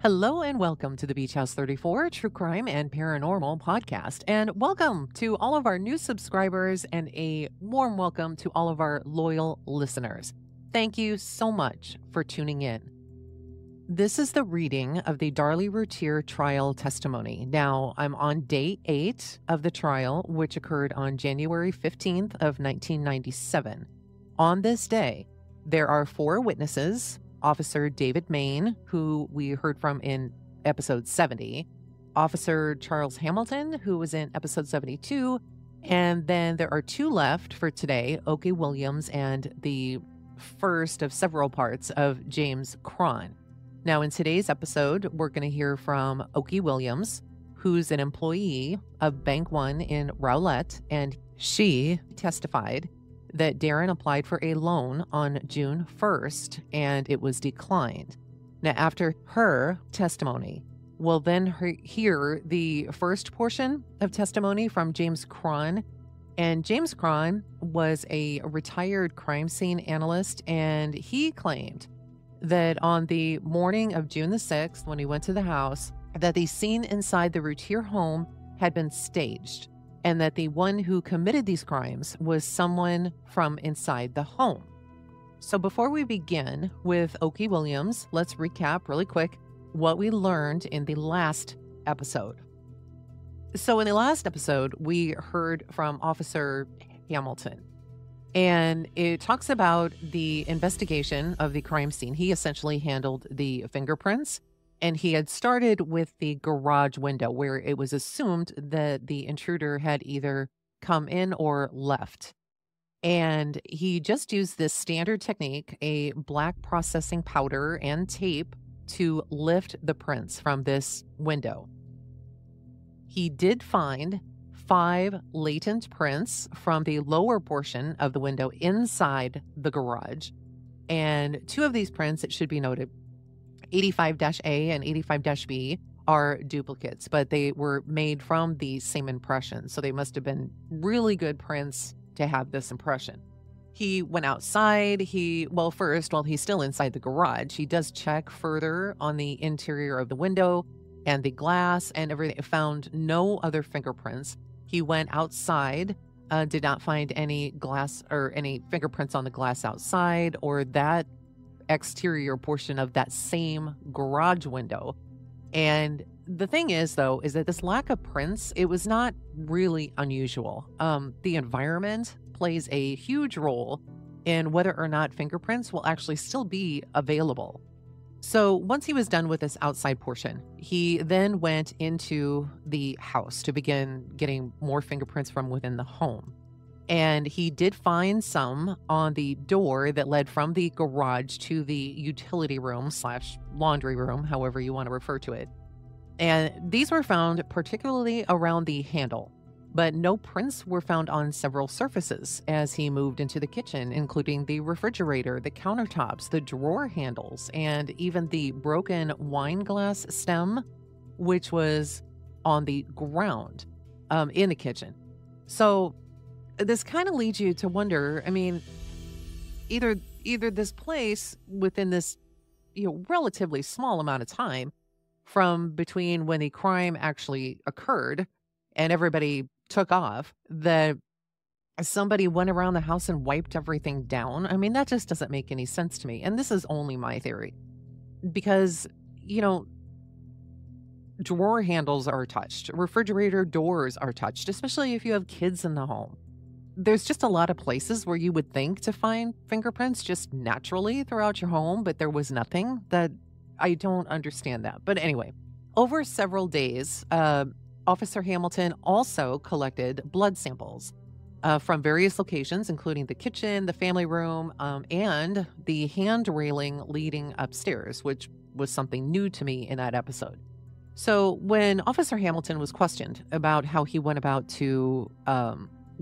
Hello and welcome to the Beach House 34 True Crime and Paranormal Podcast. And welcome to all of our new subscribers and a warm welcome to all of our loyal listeners. Thank you so much for tuning in. This is the reading of the Darlie Routier trial testimony. Now, I'm on day 8 of the trial, which occurred on January 15th of 1997. On this day, there are 4 witnesses: Officer David Main, who we heard from in episode 70, Officer Charles Hamilton, who was in episode 72, and then there are 2 left for today, Okie Williams and the first of several parts of James Cron. Now, in today's episode, we're going to hear from Okie Williams, who's an employee of Bank One in Rowlett, and she testified that Darin applied for a loan on June 1st and it was declined. Now, after her testimony, we'll then hear the first portion of testimony from James Cron. And James Cron was a retired crime scene analyst, and he claimed that on the morning of June the 6th, when he went to the house, that the scene inside the Routier home had been staged, and that the one who committed these crimes was someone from inside the home. So before we begin with Okie Williams, let's recap really quick what we learned in the last episode. So in the last episode, we heard from Officer Hamilton, and it talks about the investigation of the crime scene. He essentially handled the fingerprints, and he had started with the garage window where it was assumed that the intruder had either come in or left. And he just used this standard technique, a black processing powder and tape, to lift the prints from this window. He did find 5 latent prints from the lower portion of the window inside the garage. And 2 of these prints, it should be noted, 85-A and 85-B, are duplicates, but they were made from the same impression. So they must have been really good prints to have this impression. He went outside. First, while he's still inside the garage, he does check further on the interior of the window and the glass and everything. Found no other fingerprints. He went outside, did not find any glass or any fingerprints on the glass outside or that exterior portion of that same garage window. And the thing is, though, is that this lack of prints, it was not really unusual. The environment plays a huge role in whether or not fingerprints will actually still be available. So once he was done with this outside portion, he then went into the house to begin getting more fingerprints from within the home. And he did find some on the door that led from the garage to the utility room / laundry room, however you want to refer to it. And these were found particularly around the handle, but no prints were found on several surfaces as he moved into the kitchen, including the refrigerator, the countertops, the drawer handles, and even the broken wine glass stem, which was on the ground in the kitchen. So this kind of leads you to wonder, I mean, either this place within this, relatively small amount of time from between when the crime actually occurred and everybody took off, that somebody went around the house and wiped everything down. I mean, that just doesn't make any sense to me. And this is only my theory because, drawer handles are touched, refrigerator doors are touched, especially if you have kids in the home. There's just a lot of places where you would think to find fingerprints just naturally throughout your home, but there was nothing. That I don't understand that. But anyway, over several days, Officer Hamilton also collected blood samples from various locations, including the kitchen, the family room, and the hand railing leading upstairs, which was something new to me in that episode. So when Officer Hamilton was questioned about how he went about to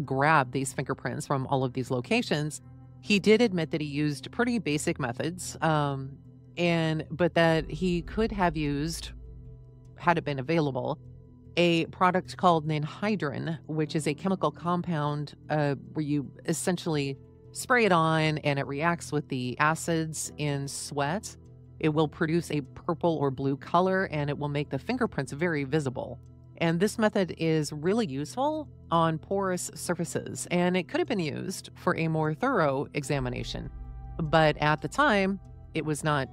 grab these fingerprints from all of these locations, he did admit that he used pretty basic methods, but that he could have used, had it been available, a product called ninhydrin, which is a chemical compound where you essentially spray it on and it reacts with the acids in sweat It will produce a purple or blue color, and it will make the fingerprints very visible. And this method is really useful on porous surfaces, and it could have been used for a more thorough examination. But at the time, it was not.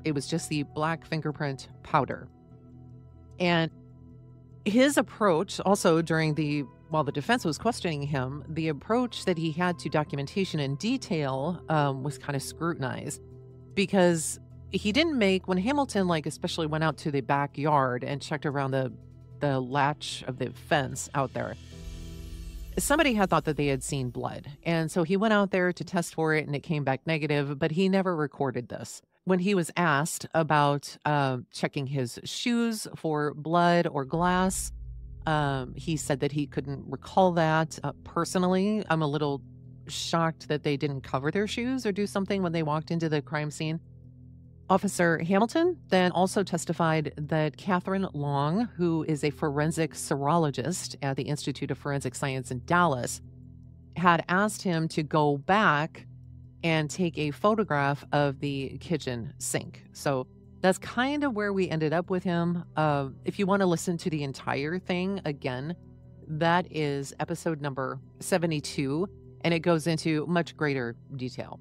It was just the black fingerprint powder. And his approach also while the defense was questioning him, the approach that he had to documentation and detail was kind of scrutinized, because he didn't when Hamilton, especially went out to the backyard and checked around the latch of the fence out there, somebody had thought that they had seen blood. And so he went out there to test for it, and it came back negative, but he never recorded this. When he was asked about checking his shoes for blood or glass, he said that he couldn't recall that. Personally, I'm a little shocked that they didn't cover their shoes or do something when they walked into the crime scene. Officer Hamilton then also testified that Catherine Long, who is a forensic serologist at the Institute of Forensic Science in Dallas, had asked him to go back and take a photograph of the kitchen sink. So that's kind of where we ended up with him. If you want to listen to the entire thing again, that is episode number 72, and it goes into much greater detail.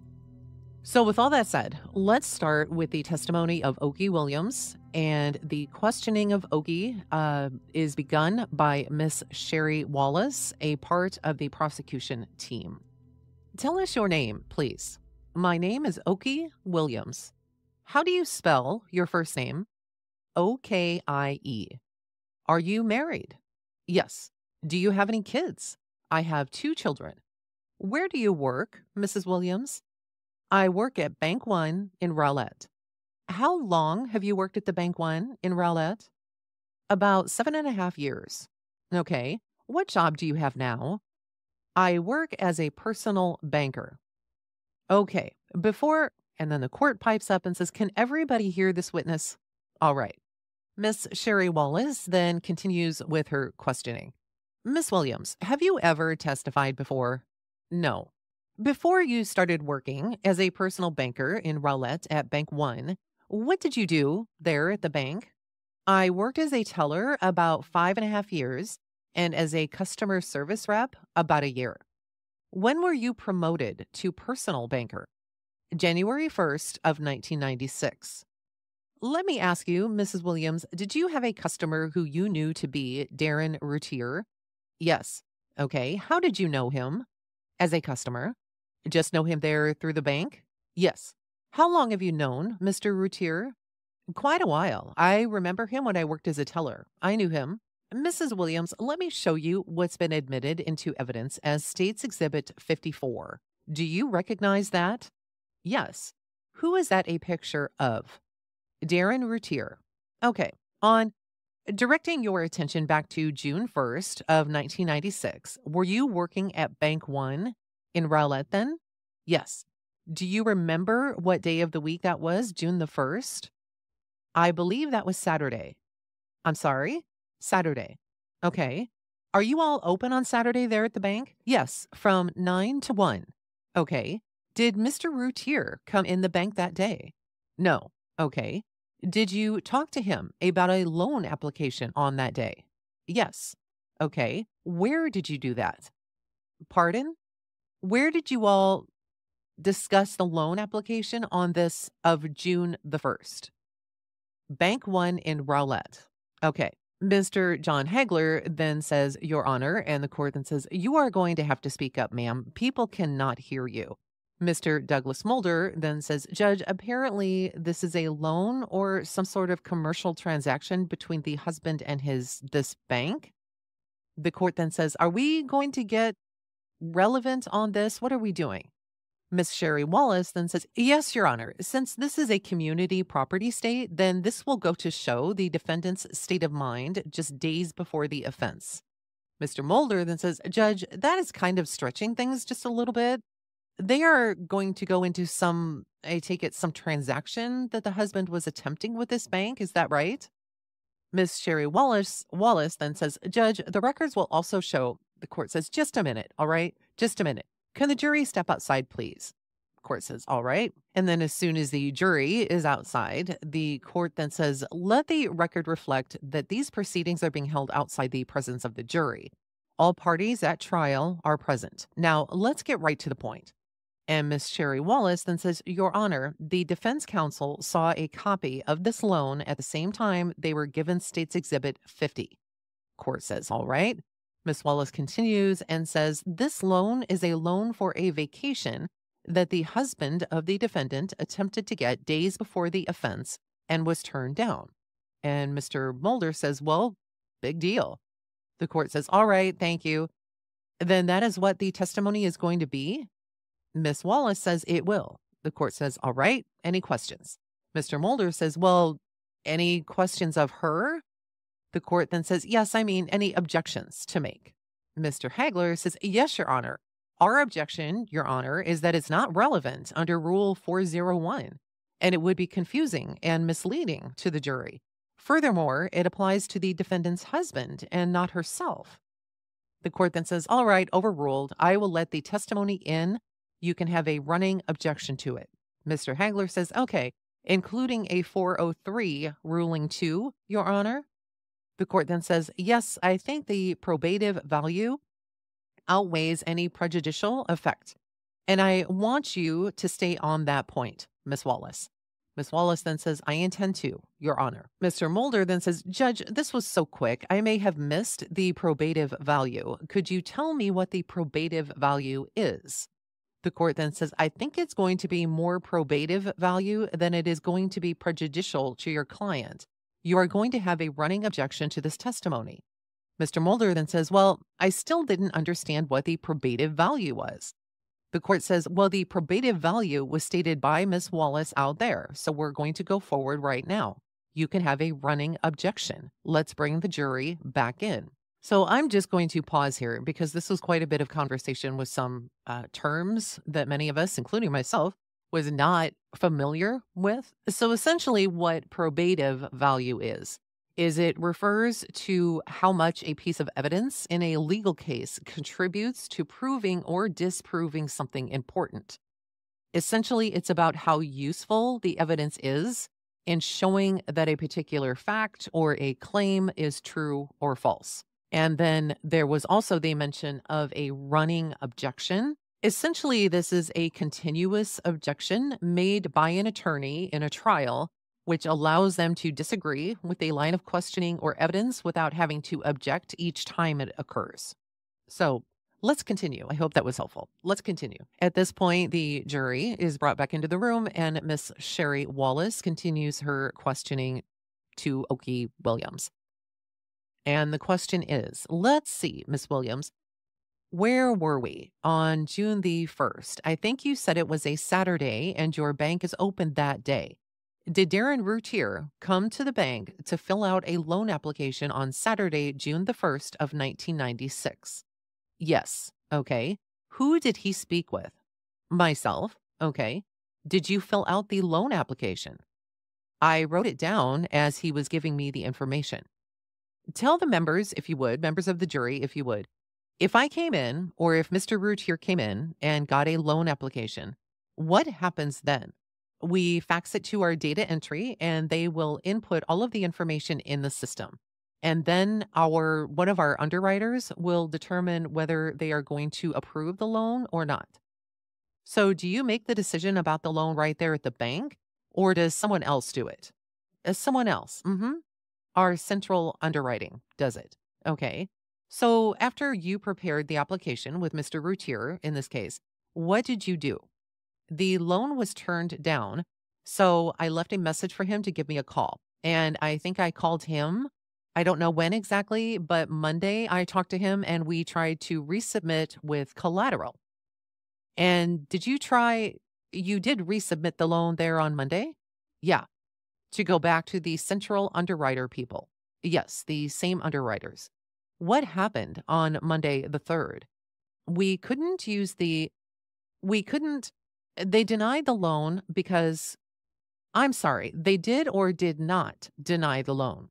So with all that said, let's start with the testimony of Okie Williams, and the questioning of Okie is begun by Miss Sherry Wallace, a part of the prosecution team. Tell us your name, please. My name is Okie Williams. How do you spell your first name? O-K-I-E. Are you married? Yes. Do you have any kids? I have 2 children. Where do you work, Mrs. Williams? I work at Bank One in Rowlett. How long have you worked at the Bank One in Rowlett? About 7.5 years. Okay. What job do you have now? I work as a personal banker. Okay. And then the court pipes up and says, can everybody hear this witness? All right. Miss Sherry Wallace then continues with her questioning. Miss Williams, have you ever testified before? No. Before you started working as a personal banker in Rowlett at Bank One, what did you do there at the bank? I worked as a teller about 5.5 years and as a customer service rep about a year. When were you promoted to personal banker? January 1st of 1996. Let me ask you, Mrs. Williams, did you have a customer who you knew to be Darin Routier? Yes. Okay. How did you know him? As a customer. Just know him there through the bank? Yes. How long have you known Mr. Routier? Quite a while. I remember him when I worked as a teller. I knew him. Mrs. Williams, let me show you what's been admitted into evidence as State's Exhibit 54. Do you recognize that? Yes. Who is that a picture of? Darin Routier. Okay. On directing your attention back to June 1st of 1996, were you working at Bank One in Rowlett then? Yes. Do you remember what day of the week that was, June the 1st? I believe that was Saturday. I'm sorry? Saturday. Okay. Are you all open on Saturday there at the bank? Yes, from 9 to 1. Okay. Did Mr. Routier come in the bank that day? No. Okay. Did you talk to him about a loan application on that day? Yes. Okay. Where did you do that? Pardon? Where did you all discuss the loan application on this of June the 1st? Bank One in Rowlett. Okay. Mr. John Hagler then says, Your Honor, and the court then says, you are going to have to speak up, ma'am. People cannot hear you. Mr. Douglas Mulder then says, Judge, apparently this is a loan or some sort of commercial transaction between the husband and this bank. The court then says, are we going to get relevant on this? What are we doing? Miss Sherry Wallace then says, yes, Your Honor, since this is a community property state, then this will go to show the defendant's state of mind just days before the offense. Mr. Mulder then says, Judge, that is kind of stretching things just a little bit. They are going to go into I take it, some transaction that the husband was attempting with this bank. Is that right? Miss Sherry Wallace then says, Judge, the records will also show, the court says, just a minute, all right? Just a minute. Can the jury step outside, please? Court says, all right. And then as soon as the jury is outside, the court then says, let the record reflect that these proceedings are being held outside the presence of the jury. All parties at trial are present. Now, let's get right to the point. And Miss Sherry Wallace then says, Your Honor, the defense counsel saw a copy of this loan at the same time they were given State's Exhibit 50. Court says, all right. Miss Wallace continues and says, this loan is a loan for a vacation that the husband of the defendant attempted to get days before the offense and was turned down. And Mr. Mulder says, well, big deal. The court says, all right, thank you. Then that is what the testimony is going to be? Miss Wallace says it will. The court says, all right, any questions? Mr. Mulder says, well, any questions of her? The court then says, yes, I mean, any objections to make? Mr. Hagler says, yes, Your Honor. Our objection, Your Honor, is that it's not relevant under Rule 401, and it would be confusing and misleading to the jury. Furthermore, it applies to the defendant's husband and not herself. The court then says, all right, overruled. I will let the testimony in. You can have a running objection to it. Mr. Hagler says, okay, including a 403 ruling 2, Your Honor. The court then says, yes, I think the probative value outweighs any prejudicial effect. And I want you to stay on that point, Miss Wallace. Miss Wallace then says, I intend to, Your Honor. Mr. Mulder then says, Judge, this was so quick. I may have missed the probative value. Could you tell me what the probative value is? The court then says, I think it's going to be more probative value than it is going to be prejudicial to your client. You are going to have a running objection to this testimony. Mr. Mulder then says, well, I still didn't understand what the probative value was. The court says, well, the probative value was stated by Miss Wallace out there, so we're going to go forward right now. You can have a running objection. Let's bring the jury back in. So I'm just going to pause here because this was quite a bit of conversation with some terms that many of us, including myself, was not familiar with. So essentially what probative value is it refers to how much a piece of evidence in a legal case contributes to proving or disproving something important. Essentially, it's about how useful the evidence is in showing that a particular fact or a claim is true or false. And then there was also the mention of a running objection. Essentially, this is a continuous objection made by an attorney in a trial, which allows them to disagree with a line of questioning or evidence without having to object each time it occurs. So let's continue. I hope that was helpful. Let's continue. At this point, the jury is brought back into the room, and Miss Sherry Wallace continues her questioning to Okie Williams. And the question is, let's see, Miss Williams, where were we on June the 1st? I think you said it was a Saturday and your bank is open that day. Did Darin Routier come to the bank to fill out a loan application on Saturday, June the 1st of 1996? Yes. Okay. Who did he speak with? Myself. Okay. Did you fill out the loan application? I wrote it down as he was giving me the information. Tell the members, if you would, members of the jury, if you would, if I came in or if Mr. Routier came in and got a loan application, what happens then? We fax it to our data entry and they will input all of the information in the system. And then one of our underwriters will determine whether they are going to approve the loan or not. So do you make the decision about the loan right there at the bank, or does someone else do it? Someone else. Our central underwriting does it. Okay. So after you prepared the application with Mr. Routier, in this case, what did you do? The loan was turned down, so I left a message for him to give me a call. And I think I called him. I don't know when exactly, but Monday I talked to him and we tried to resubmit with collateral. And you did resubmit the loan there on Monday? Yeah. To go back to the central underwriter people. Yes, the same underwriters. What happened on Monday the 3rd? They denied the loan because, I'm sorry, they did or did not deny the loan?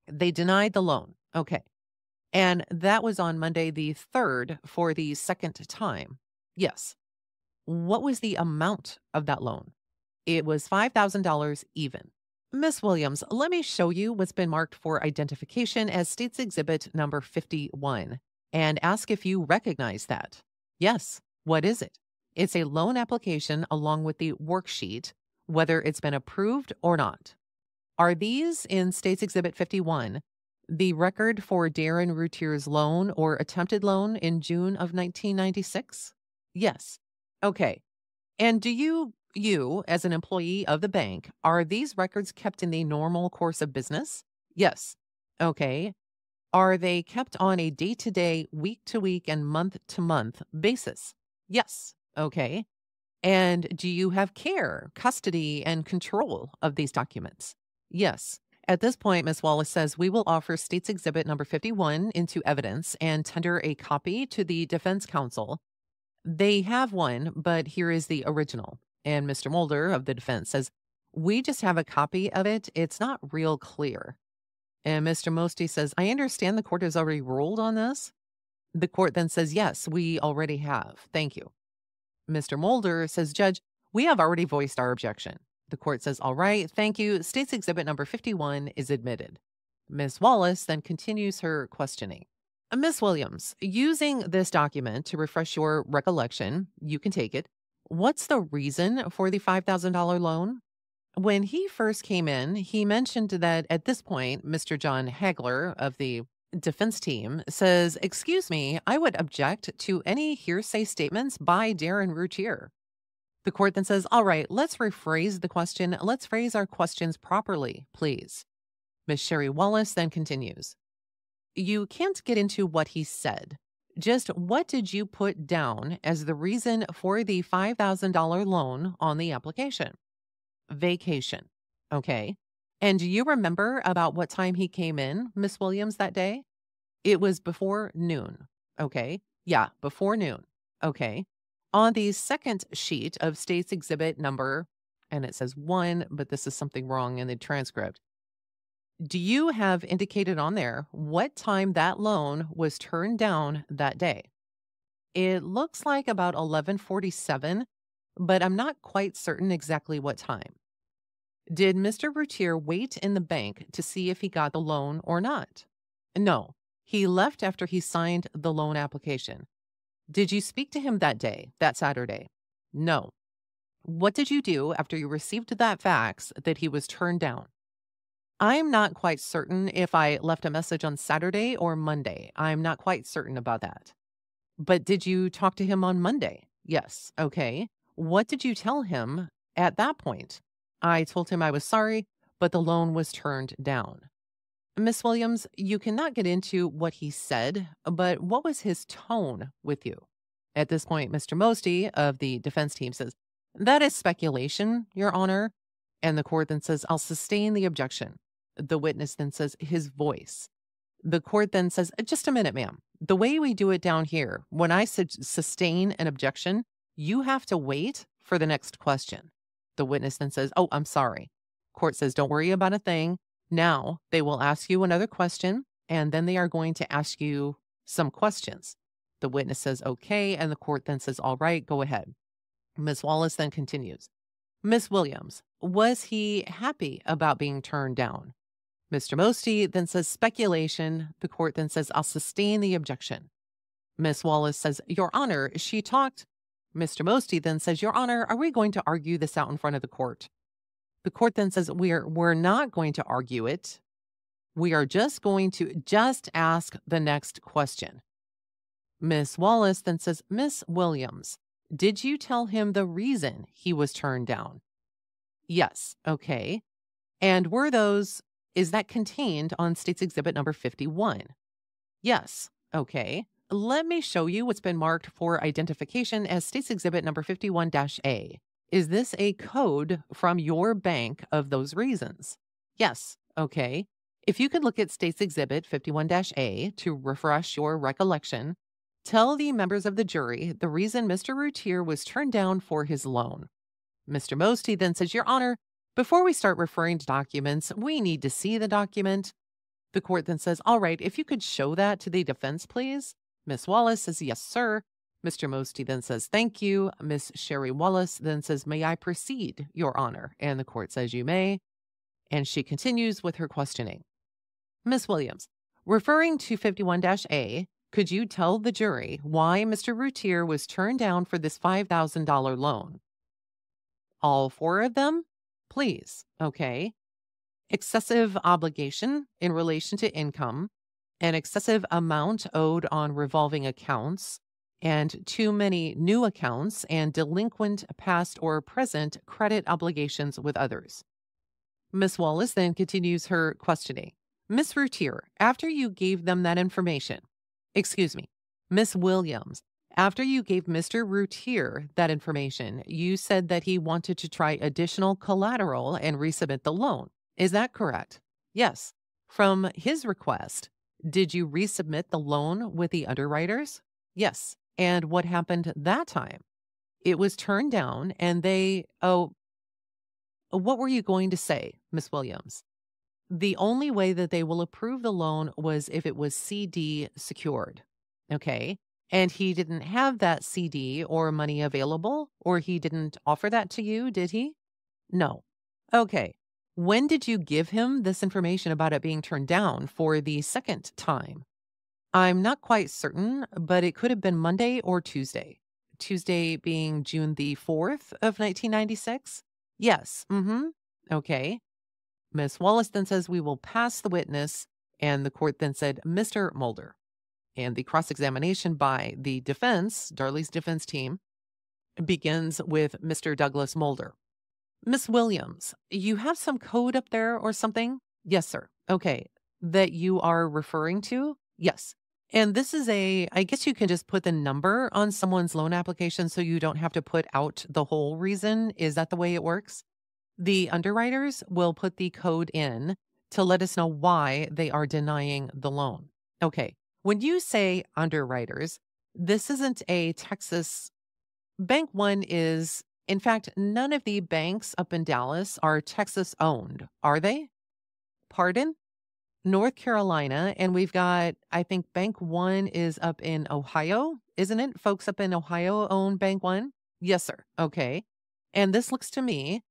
They denied the loan. Okay. And that was on Monday the 3rd for the second time. Yes. What was the amount of that loan? It was $5,000 even. Miss Williams, let me show you what's been marked for identification as State's Exhibit number 51 and ask if you recognize that. Yes. What is it? It's a loan application along with the worksheet, whether it's been approved or not. Are these in State's Exhibit 51 the record for Darin Routier's loan or attempted loan in June of 1996? Yes. Okay. And do you, as an employee of the bank, are these records kept in the normal course of business? Yes. Okay. Are they kept on a day to day, week to week, and month to month basis? Yes. Okay. And do you have care, custody, and control of these documents? Yes. At this point, Ms. Wallace says we will offer State's Exhibit number 51 into evidence and tender a copy to the defense counsel. They have one, but here is the original. And Mr. Mulder of the defense says, we just have a copy of it. It's not real clear. And Mr. Mosty says, I understand the court has already ruled on this. The court then says, yes, we already have. Thank you. Mr. Mulder says, Judge, we have already voiced our objection. The court says, all right, thank you. State's Exhibit number 51 is admitted. Ms. Wallace then continues her questioning. Ms. Williams, using this document to refresh your recollection, you can take it. What's the reason for the $5,000 loan? When he first came in, he mentioned that at this point, Mr. John Hagler of the defense team says, excuse me, I would object to any hearsay statements by Darin Routier. The court then says, all right, let's rephrase the question. Let's phrase our questions properly, please. Ms. Sherry Wallace then continues. You can't get into what he said. Just what did you put down as the reason for the $5,000 loan on the application? Vacation. Okay. And do you remember about what time he came in, Miss Williams, that day? It was before noon. Okay. Yeah, before noon. Okay. On the second sheet of State's Exhibit number, and it says 1, but this is something wrong in the transcript. Do you have indicated on there what time that loan was turned down that day? It looks like about 11:47, but I'm not quite certain exactly what time. Did Mr. Routier wait in the bank to see if he got the loan or not? No, he left after he signed the loan application. Did you speak to him that day, that Saturday? No. What did you do after you received that fax that he was turned down? I'm not quite certain if I left a message on Saturday or Monday. I'm not quite certain about that. But did you talk to him on Monday? Yes. Okay. What did you tell him at that point? I told him I was sorry, but the loan was turned down. Miss Williams, you cannot get into what he said, but what was his tone with you? At this point, Mr. Mosty of the defense team says, that is speculation, Your Honor. And the court then says, I'll sustain the objection. The witness then says, his voice. The court then says, just a minute, ma'am. The way we do it down here, when I sustain an objection, you have to wait for the next question. The witness then says, oh, I'm sorry. Court says, don't worry about a thing. Now they will ask you another question, and then they are going to ask you some questions. The witness says, okay, and the court then says, all right, go ahead. Ms. Wallace then continues. Ms. Williams, was he happy about being turned down? Mr. Mosty then says speculation. The court then says, I'll sustain the objection. Ms. Wallace says, Your Honor, she talked. Mr. Mosty then says, Your Honor, are we going to argue this out in front of the court? The court then says, we're not going to argue it. We are just going to ask the next question. Ms. Wallace then says, Miss Williams, did you tell him the reason he was turned down? Yes. Okay. And is that contained on State's Exhibit number 51? Yes. Okay. Let me show you what's been marked for identification as State's Exhibit number 51-A. Is this a code from your bank of those reasons? Yes. Okay. If you could look at State's Exhibit 51-A to refresh your recollection, tell the members of the jury the reason Mr. Routier was turned down for his loan. Mr. Mosty then says, Your Honor, before we start referring to documents, we need to see the document. The court then says, all right, if you could show that to the defense, please. Miss Wallace says, yes, sir. Mr. Mosty then says, "Thank you." Miss Sherry Wallace then says, "May I proceed, Your Honor?" And the court says, "You may." And she continues with her questioning. Miss Williams, referring to 51-A, could you tell the jury why Mr. Routier was turned down for this $5,000 loan? All four of them? Please. Okay. Excessive obligation in relation to income, an excessive amount owed on revolving accounts, and too many new accounts and delinquent past or present credit obligations with others. Miss Wallace then continues her questioning. Miss Routier, after you gave them that information, Miss Williams, after you gave Mr. Routier that information, you said that he wanted to try additional collateral and resubmit the loan. Is that correct? Yes. From his request, did you resubmit the loan with the underwriters? Yes. And what happened that time? It was turned down and what were you going to say, Miss Williams? The only way that they will approve the loan was if it was CD secured. Okay. And he didn't have that CD or money available, or he didn't offer that to you, did he? No. Okay. When did you give him this information about it being turned down for the second time? I'm not quite certain, but it could have been Monday or Tuesday. Tuesday being June the 4th of 1996? Yes. Okay. Miss Wallace then says, "We will pass the witness." And the court then said, "Mr. Mulder." And the cross-examination by the defense, Darlie's defense team, begins with Mr. Douglas Mulder. Miss Williams, you have some code up there or something? Yes, sir. Okay. That you are referring to? Yes. And this is I guess you can just put the number on someone's loan application so you don't have to put out the whole reason. Is that the way it works? The underwriters will put the code in to let us know why they are denying the loan. Okay. When you say underwriters, this isn't a Texas Bank One is, in fact, none of the banks up in Dallas are Texas owned, are they? Pardon? North Carolina, and we've got, I think Bank One is up in Ohio, isn't it? Folks up in Ohio own Bank One? Yes, sir. Okay. And this looks to me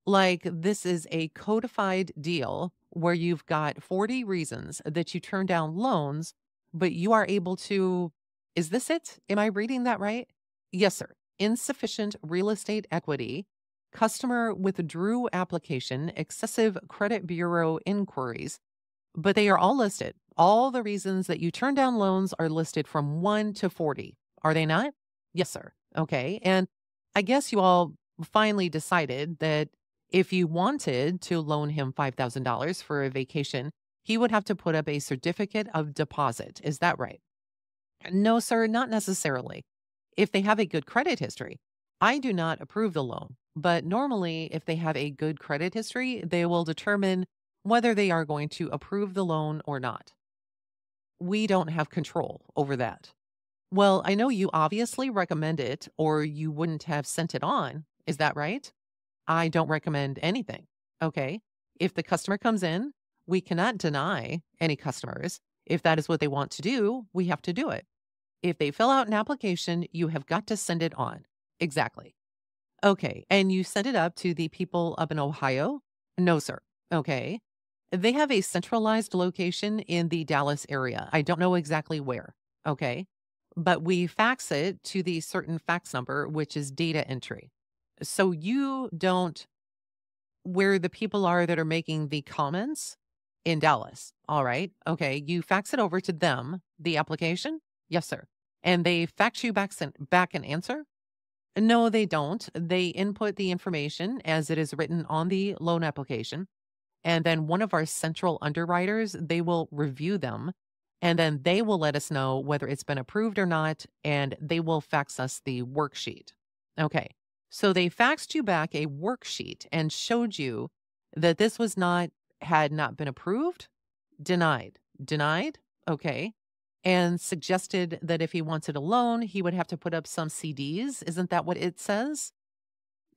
like this is a codified deal where you've got 40 reasons that you turn down loans, but you are able to, is this it? Am I reading that right? Yes, sir. Insufficient real estate equity, customer withdrew application, excessive credit bureau inquiries, but they are all listed. All the reasons that you turn down loans are listed from 1 to 40. Are they not? Yes, sir. Okay. And I guess you all finally decided that if you wanted to loan him $5,000 for a vacation, he would have to put up a certificate of deposit. Is that right? No, sir, not necessarily. If they have a good credit history, I do not approve the loan. But normally, if they have a good credit history, they will determine whether they are going to approve the loan or not. We don't have control over that. Well, I know you obviously recommend it or you wouldn't have sent it on. Is that right? I don't recommend anything. Okay. If the customer comes in, we cannot deny any customers. If that is what they want to do, we have to do it. If they fill out an application, you have got to send it on. Exactly. Okay. And you send it up to the people up in Ohio? No, sir. Okay. They have a centralized location in the Dallas area. I don't know exactly where. Okay. But we fax it to the certain fax number, which is data entry. So you don't, where the people are that are making the comments in Dallas. All right. Okay. You fax it over to them, the application? Yes, sir. And they fax you back an answer? No, they don't. They input the information as it is written on the loan application. And then one of our central underwriters, they will review them. And then they will let us know whether it's been approved or not. And they will fax us the worksheet. Okay. So they faxed you back a worksheet and showed you that this had not been approved, denied. Okay. And suggested that if he wanted a loan, he would have to put up some CDs. Isn't that what it says?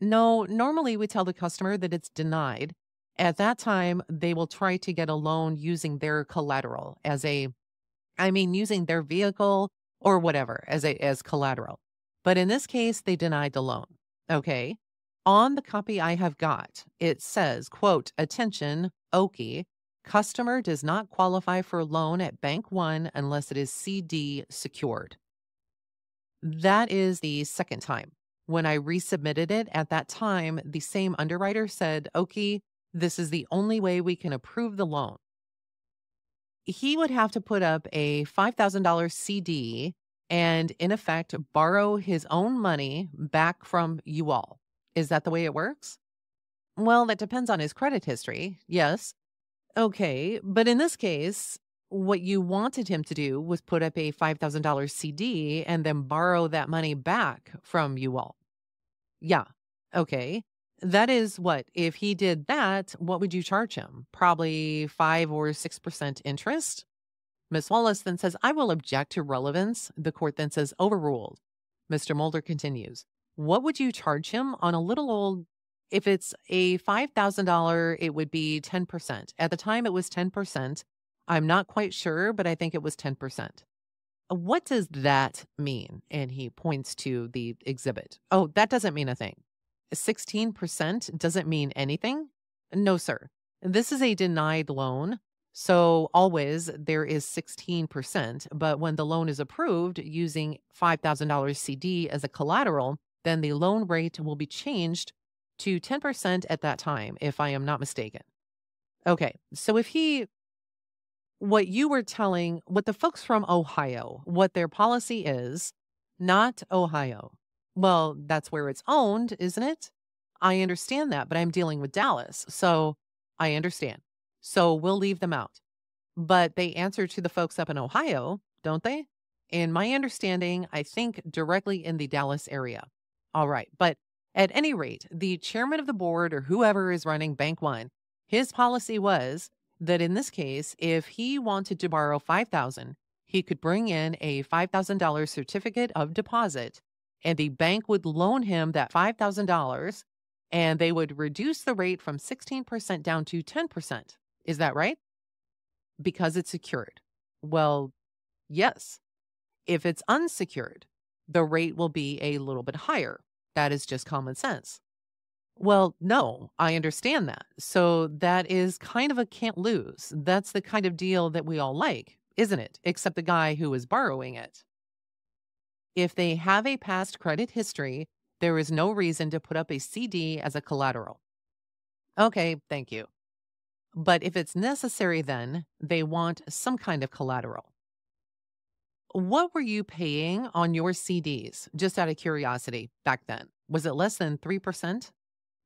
No, normally we tell the customer that it's denied. At that time, they will try to get a loan using their collateral using their vehicle or whatever as collateral. But in this case, they denied the loan. Okay. On the copy I have got, it says, quote, attention, Okie, customer does not qualify for loan at Bank One unless it is CD secured. That is the second time. When I resubmitted it at that time, the same underwriter said, Okie, this is the only way we can approve the loan. He would have to put up a $5,000 CD and, in effect, borrow his own money back from you all. Is that the way it works? Well, that depends on his credit history. Yes. Okay. But in this case, what you wanted him to do was put up a $5,000 CD and then borrow that money back from you all. Yeah. Okay. That is what, if he did that, what would you charge him? Probably 5 or 6% interest? Miss Wallace then says, I will object to relevance. The court then says, overruled. Mr. Mulder continues, what would you charge him on a little old, if it's a $5,000, it would be 10%. At the time, it was 10%. I'm not quite sure, but I think it was 10%. What does that mean? And he points to the exhibit. Oh, that doesn't mean a thing. 16% doesn't mean anything? No, sir. This is a denied loan. So always there is 16%. But when the loan is approved using $5,000 CD as a collateral, then the loan rate will be changed to 10% at that time, if I am not mistaken. Okay. So what you were telling, what the folks from Ohio, what their policy is, not Ohio. Well, that's where it's owned, isn't it? I understand that, but I'm dealing with Dallas, so I understand. So we'll leave them out. But they answer to the folks up in Ohio, don't they? In my understanding, I think directly in the Dallas area. All right. But at any rate, the chairman of the board or whoever is running Bank One, his policy was that in this case, if he wanted to borrow $5,000, he could bring in a $5,000 certificate of deposit and the bank would loan him that $5,000 and they would reduce the rate from 16% down to 10%. Is that right? Because it's secured. Well, yes. If it's unsecured, the rate will be a little bit higher. That is just common sense. Well, no, I understand that. So that is kind of a can't lose. That's the kind of deal that we all like, isn't it? Except the guy who is borrowing it. If they have a past credit history, there is no reason to put up a CD as a collateral. Okay, thank you. But if it's necessary, then they want some kind of collateral. What were you paying on your CDs, just out of curiosity, back then? Was it less than 3%?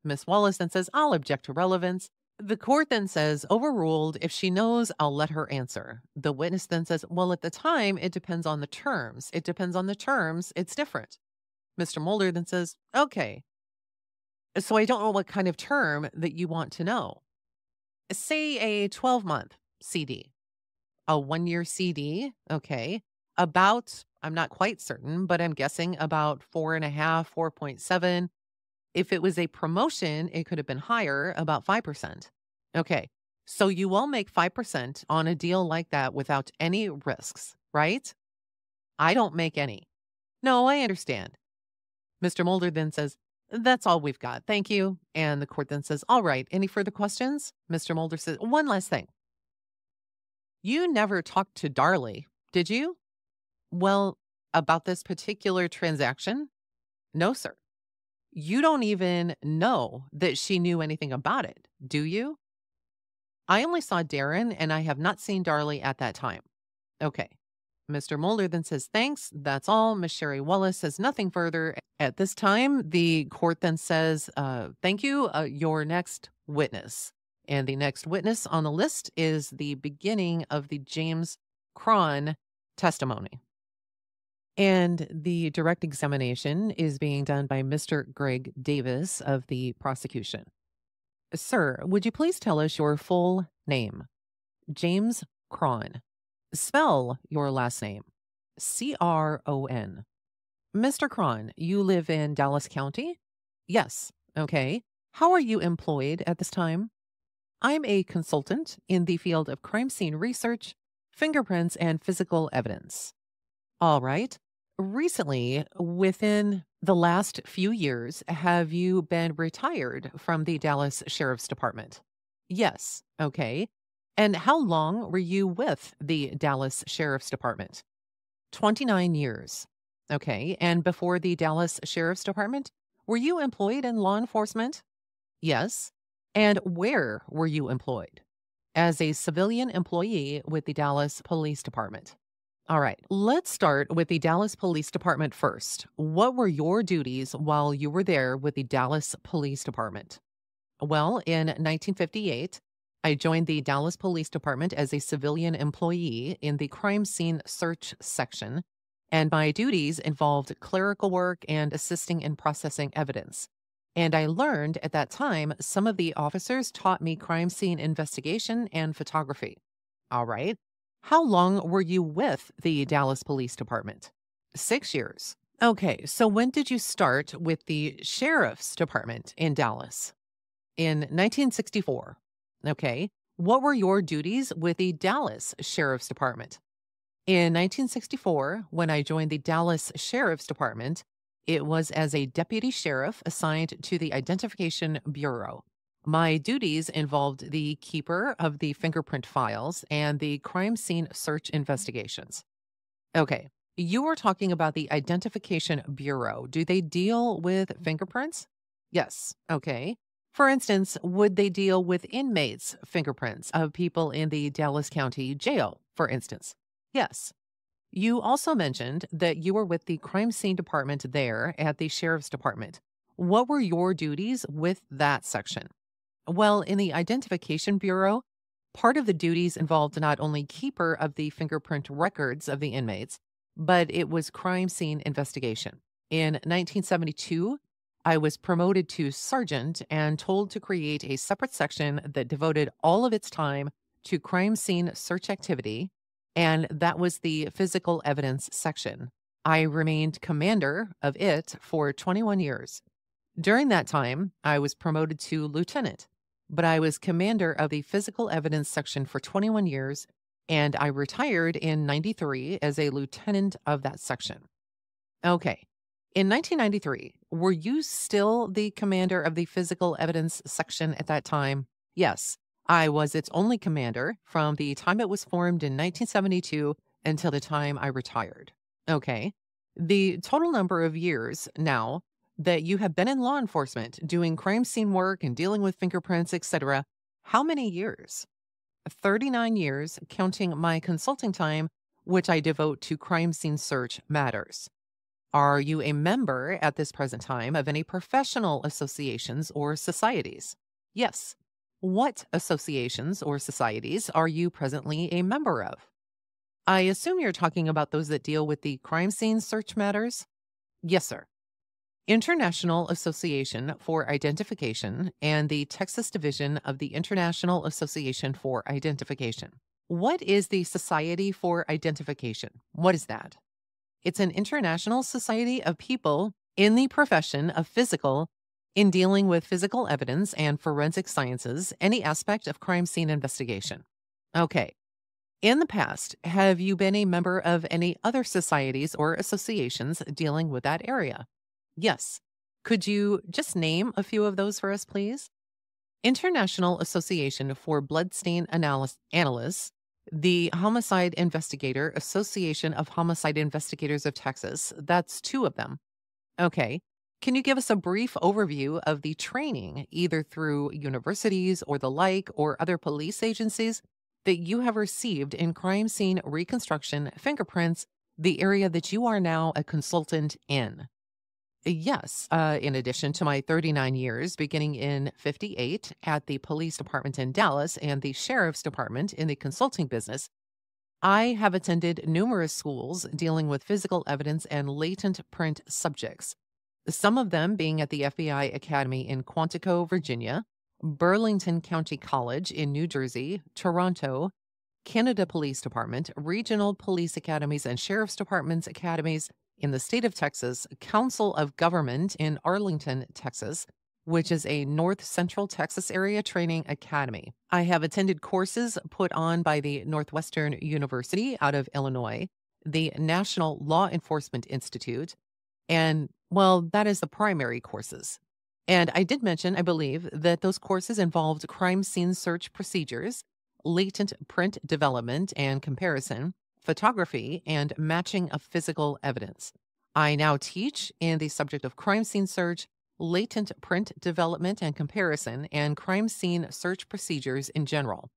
Miss Wallace then says, I'll object to relevance. The court then says, overruled. If she knows, I'll let her answer. The witness then says, well, at the time, it depends on the terms. It depends on the terms. It's different. Mr. Mulder then says, okay. So I don't know what kind of term that you want to know. Say a 12-month CD, a 1-year CD. Okay. About, I'm not quite certain, but I'm guessing about 4.5, 4.7. If it was a promotion, it could have been higher, about 5%. Okay. So you all make 5% on a deal like that without any risks, right? I don't make any. No, I understand. Mr. Mulder then says, that's all we've got. Thank you. And the court then says, all right. Any further questions? Mr. Mulder says, one last thing. You never talked to Darlie, did you? Well, about this particular transaction? No, sir. You don't even know that she knew anything about it, do you? I only saw Darin, and I have not seen Darlie at that time. Okay. Mr. Mulder then says, thanks. That's all. Miss Sherry Wallace says nothing further. At this time, the court then says, thank you. Your next witness. And the next witness on the list is the beginning of the James Cron testimony. And the direct examination is being done by Mr. Greg Davis of the prosecution. Sir, would you please tell us your full name? James Cron. Spell your last name. C-R-O-N. Mr. Cron, you live in Dallas County? Yes. Okay. How are you employed at this time? I'm a consultant in the field of crime scene research, fingerprints, and physical evidence. All right. Recently, within the last few years, have you been retired from the Dallas Sheriff's Department? Yes. Okay. And how long were you with the Dallas Sheriff's Department? 29 years. Okay. And before the Dallas Sheriff's Department, were you employed in law enforcement? Yes. And where were you employed? As a civilian employee with the Dallas Police Department. All right, let's start with the Dallas Police Department first. What were your duties while you were there with the Dallas Police Department? Well, in 1958, I joined the Dallas Police Department as a civilian employee in the crime scene search section, and my duties involved clerical work and assisting in processing evidence. And I learned at that time some of the officers taught me crime scene investigation and photography. All right. How long were you with the Dallas Police Department? 6 years. Okay, so when did you start with the Sheriff's Department in Dallas? In 1964. Okay. What were your duties with the Dallas Sheriff's Department? In 1964, when I joined the Dallas Sheriff's Department, it was as a deputy sheriff assigned to the Identification Bureau. My duties involved the keeper of the fingerprint files and the crime scene search investigations. Okay, you were talking about the Identification Bureau. Do they deal with fingerprints? Yes. Okay. For instance, would they deal with inmates' fingerprints of people in the Dallas County Jail, for instance? Yes. You also mentioned that you were with the crime scene department there at the sheriff's department. What were your duties with that section? Well, in the Identification Bureau, part of the duties involved not only keeper of the fingerprint records of the inmates, but it was crime scene investigation. In 1972, I was promoted to sergeant and told to create a separate section that devoted all of its time to crime scene search activity, and that was the physical evidence section. I remained commander of it for 21 years. During that time, I was promoted to lieutenant, but I was commander of the physical evidence section for 21 years, and I retired in 93 as a lieutenant of that section. Okay. In 1993, were you still the commander of the physical evidence section at that time? Yes, I was its only commander from the time it was formed in 1972 until the time I retired. Okay. The total number of years now that you have been in law enforcement doing crime scene work and dealing with fingerprints, etc., how many years? 39 years, counting my consulting time, which I devote to crime scene search matters. Are you a member at this present time of any professional associations or societies? Yes. What associations or societies are you presently a member of? I assume you're talking about those that deal with the crime scene search matters? Yes, sir. International Association for Identification and the Texas Division of the International Association for Identification. What is the Society for Identification? What is that? It's an international society of people in the profession of physical in dealing with physical evidence and forensic sciences, any aspect of crime scene investigation. Okay. In the past, have you been a member of any other societies or associations dealing with that area? Yes. Could you just name a few of those for us, please? International Association for Bloodstain Analysts, the Homicide Investigator Association of Homicide Investigators of Texas. That's two of them. Okay. Can you give us a brief overview of the training, either through universities or the like, or other police agencies, that you have received in crime scene reconstruction, fingerprints, the area that you are now a consultant in? Yes. In addition to my 39 years, beginning in 58 at the police department in Dallas and the sheriff's department in the consulting business, I have attended numerous schools dealing with physical evidence and latent print subjects, some of them being at the FBI Academy in Quantico, Virginia, Burlington County College in New Jersey, Toronto, Canada Police Department, regional police academies and sheriff's departments academies in the state of Texas, Council of Government in Arlington, Texas, which is a North Central Texas area training academy. I have attended courses put on by the Northwestern University out of Illinois, the National Law Enforcement Institute, and, well, that is the primary courses. And I did mention, I believe, that those courses involved crime scene search procedures, latent print development and comparison, photography, and matching of physical evidence. I now teach in the subject of crime scene search, latent print development and comparison, and crime scene search procedures in general.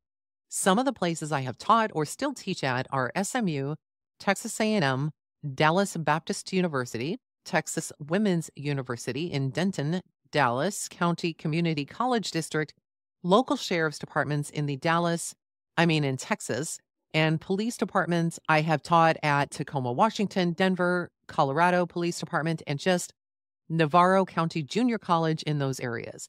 Some of the places I have taught or still teach at are SMU, Texas A&M, Dallas Baptist University, Texas Women's University in Denton, Dallas County Community College District, local sheriff's departments in in Texas, and police departments. I have taught at Tacoma, Washington, Denver, Colorado Police Department, and just Navarro County Junior College in those areas.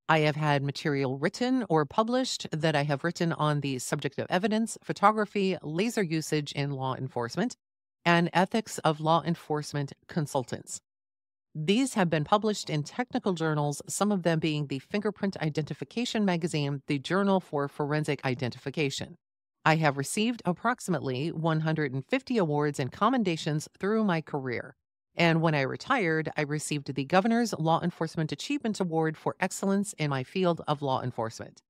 I have had material written or published that I have written on the subject of evidence, photography, laser usage in law enforcement, and ethics of law enforcement consultants. These have been published in technical journals, some of them being the Fingerprint Identification Magazine, the Journal for Forensic Identification. I have received approximately 150 awards and commendations through my career. And when I retired, I received the Governor's Law Enforcement Achievement Award for excellence in my field of law enforcement.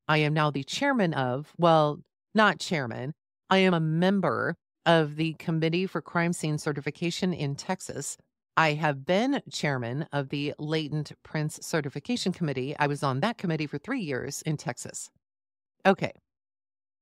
I am now the chairman of, well, not chairman, I am a member of the Committee for Crime Scene Certification in Texas. I have been chairman of the Latent Prints Certification Committee. I was on that committee for 3 years in Texas. Okay.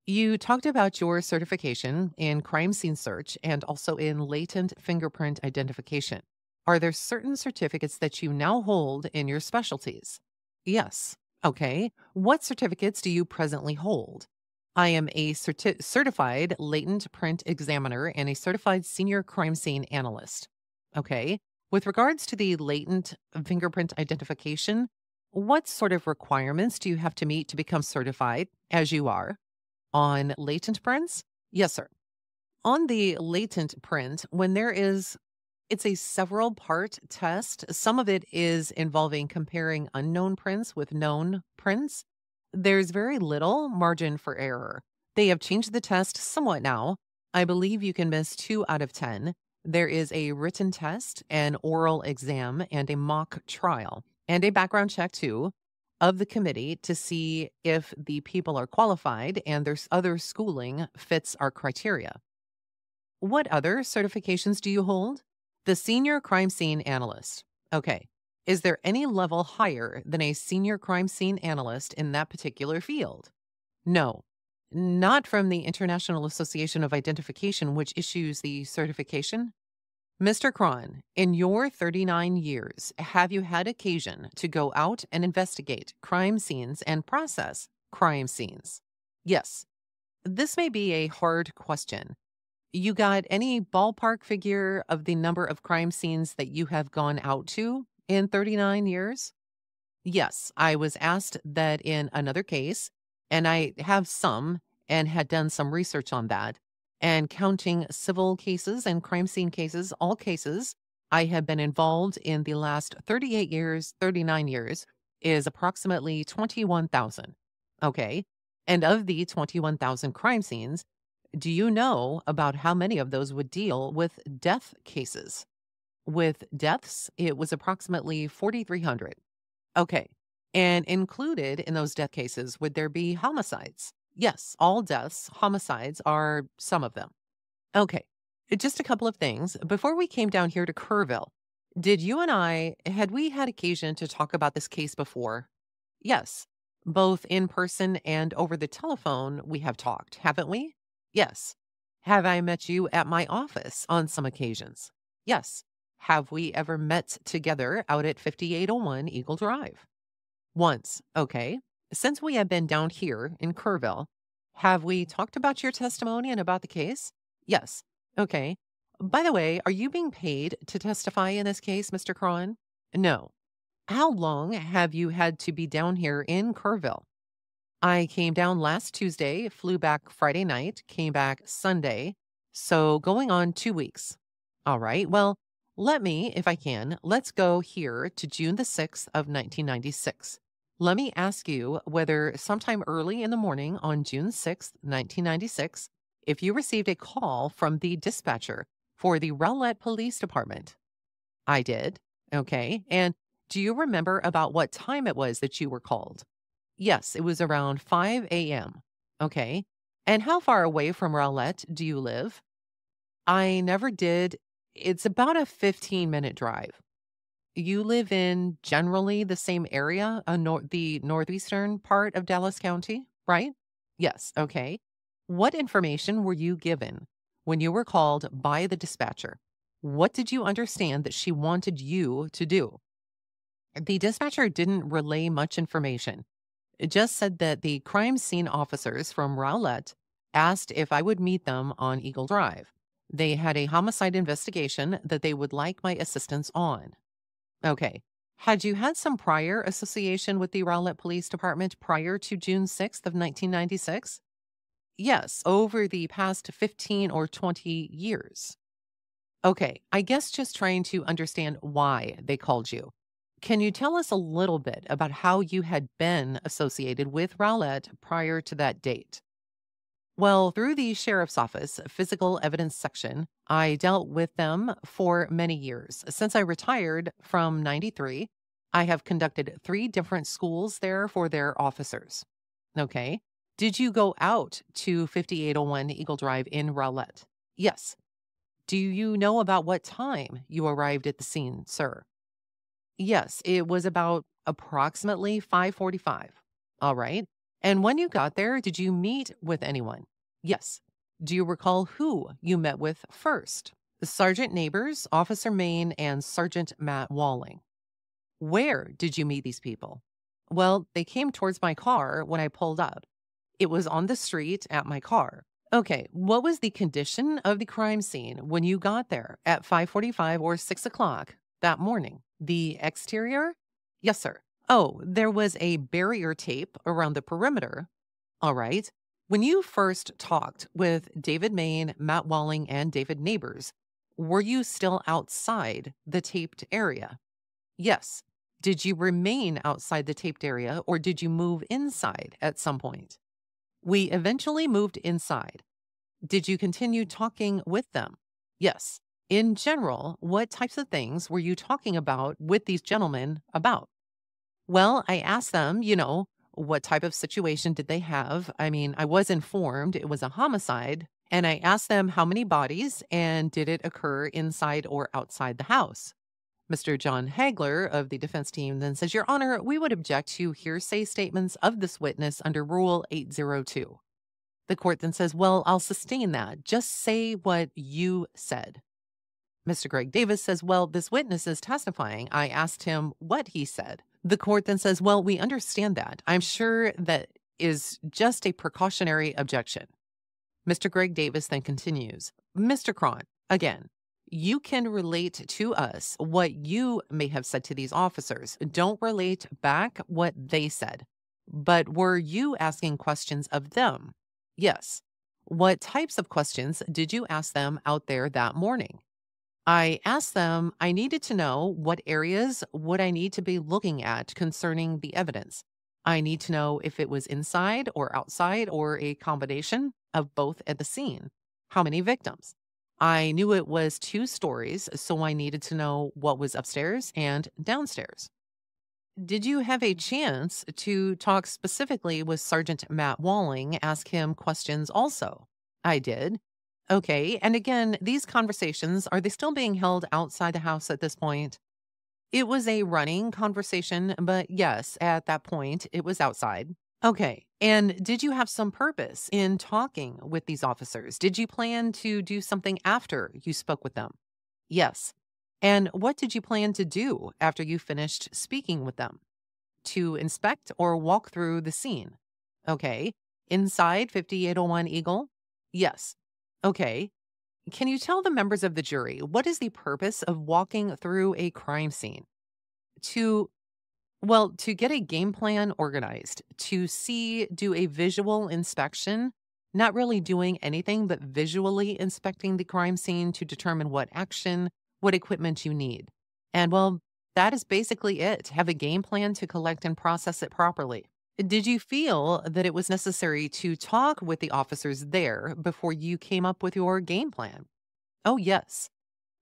You talked about your certification in crime scene search and also in latent fingerprint identification. Are there certain certificates that you now hold in your specialties? Yes. Okay. What certificates do you presently hold? I am a certified latent print examiner and a certified senior crime scene analyst. Okay. With regards to the latent fingerprint identification, what sort of requirements do you have to meet to become certified, as you are? On latent prints? Yes, sir. On the latent print, it's a several part test. Some of it is involving comparing unknown prints with known prints. There's very little margin for error. They have changed the test somewhat now. I believe you can miss 2 out of 10. There is a written test, an oral exam, and a mock trial, and a background check too of the committee to see if the people are qualified and their other schooling fits our criteria. What other certifications do you hold? The Senior Crime Scene Analyst. Okay. Is there any level higher than a Senior Crime Scene Analyst in that particular field? No. Not from the International Association of Identification, which issues the certification. Mr. Cron, in your 39 years, have you had occasion to go out and investigate crime scenes and process crime scenes? Yes. This may be a hard question. You got any ballpark figure of the number of crime scenes that you have gone out to in 39 years? Yes, I was asked that in another case, and I have some and had done some research on that. And counting civil cases and crime scene cases, all cases I have been involved in the last 38 years, 39 years, is approximately 21,000. Okay. And of the 21,000 crime scenes, do you know about how many of those would deal with death cases? With deaths, it was approximately 4,300. Okay. And included in those death cases, would there be homicides? Yes, all deaths, homicides are some of them. Okay. Just a couple of things. Before we came down here to Kerrville, had we had occasion to talk about this case before? Yes. Both in person and over the telephone, we have talked, haven't we? Yes. Have I met you at my office on some occasions? Yes. Have we ever met together out at 5801 Eagle Drive? Once. Okay. Since we have been down here in Kerrville, have we talked about your testimony and about the case? Yes. Okay. By the way, are you being paid to testify in this case, Mr. Cron? No. How long have you had to be down here in Kerrville? I came down last Tuesday, flew back Friday night, came back Sunday. So going on 2 weeks. All right. Well, if I can, let's go here to June the 6th of 1996. Let me ask you whether sometime early in the morning on June 6th, 1996, if you received a call from the dispatcher for the Rowlett Police Department. I did. Okay. And do you remember about what time it was that you were called? Yes, it was around 5 a.m. Okay. And how far away from Rowlett do you live? I never did. It's about a 15-minute drive. You live in generally the same area, the northeastern part of Dallas County, right? Yes. Okay. What information were you given when you were called by the dispatcher? What did you understand that she wanted you to do? The dispatcher didn't relay much information. It just said that the crime scene officers from Rowlett asked if I would meet them on Eagle Drive. They had a homicide investigation that they would like my assistance on. Okay. Had you had some prior association with the Rowlett Police Department prior to June 6th of 1996? Yes, over the past 15 or 20 years. Okay, I guess just trying to understand why they called you. Can you tell us a little bit about how you had been associated with Rowlett prior to that date? Well, through the sheriff's office physical evidence section, I dealt with them for many years. Since I retired from 93, I have conducted 3 different schools there for their officers. Okay. Did you go out to 5801 Eagle Drive in Rowlett? Yes. Do you know about what time you arrived at the scene, sir? Yes, it was about approximately 5:45. All right. And when you got there, did you meet with anyone? Yes. Do you recall who you met with first? Sergeant Neighbors, Officer Main, and Sergeant Matt Walling. Where did you meet these people? Well, they came towards my car when I pulled up. It was on the street at my car. Okay, what was the condition of the crime scene when you got there at 5:45 or 6 o'clock that morning? The exterior? Yes, sir. Oh, there was a barrier tape around the perimeter. All right. When you first talked with David Main, Matt Walling, and David Neighbors, were you still outside the taped area? Yes. Did you remain outside the taped area or did you move inside at some point? We eventually moved inside. Did you continue talking with them? Yes. In general, what types of things were you talking about with these gentlemen about? Well, I asked them, what type of situation did they have? I mean, I was informed it was a homicide, and I asked them how many bodies and did it occur inside or outside the house? Mr. John Hagler of the defense team then says, Your Honor, we would object to hearsay statements of this witness under Rule 802. The court then says, Well, I'll sustain that. Just say what you said. Mr. Greg Davis says, Well, this witness is testifying. I asked him what he said. The court then says, Well, we understand that. I'm sure that is just a precautionary objection. Mr. Greg Davis then continues, Mr. Cron, again, you can relate to us what you may have said to these officers. Don't relate back what they said. But were you asking questions of them? Yes. What types of questions did you ask them out there that morning? I asked them, I needed to know what areas would I need to be looking at concerning the evidence. I need to know if it was inside or outside or a combination of both at the scene. How many victims? I knew it was 2 stories, so I needed to know what was upstairs and downstairs. Did you have a chance to talk specifically with Sergeant Matt Walling, ask him questions also? I did. Okay, and again, these conversations, are they still being held outside the house at this point? It was a running conversation, but yes, at that point, it was outside. Okay, and did you have some purpose in talking with these officers? Did you plan to do something after you spoke with them? Yes. And what did you plan to do after you finished speaking with them? To inspect or walk through the scene? Okay. Inside 5801 Eagle? Yes. Okay. Can you tell the members of the jury what is the purpose of walking through a crime scene? To, to get a game plan organized, to do a visual inspection, not really doing anything but visually inspecting the crime scene to determine what action, what equipment you need. And that is basically it. Have a game plan to collect and process it properly. Did you feel that it was necessary to talk with the officers there before you came up with your game plan? Oh, yes.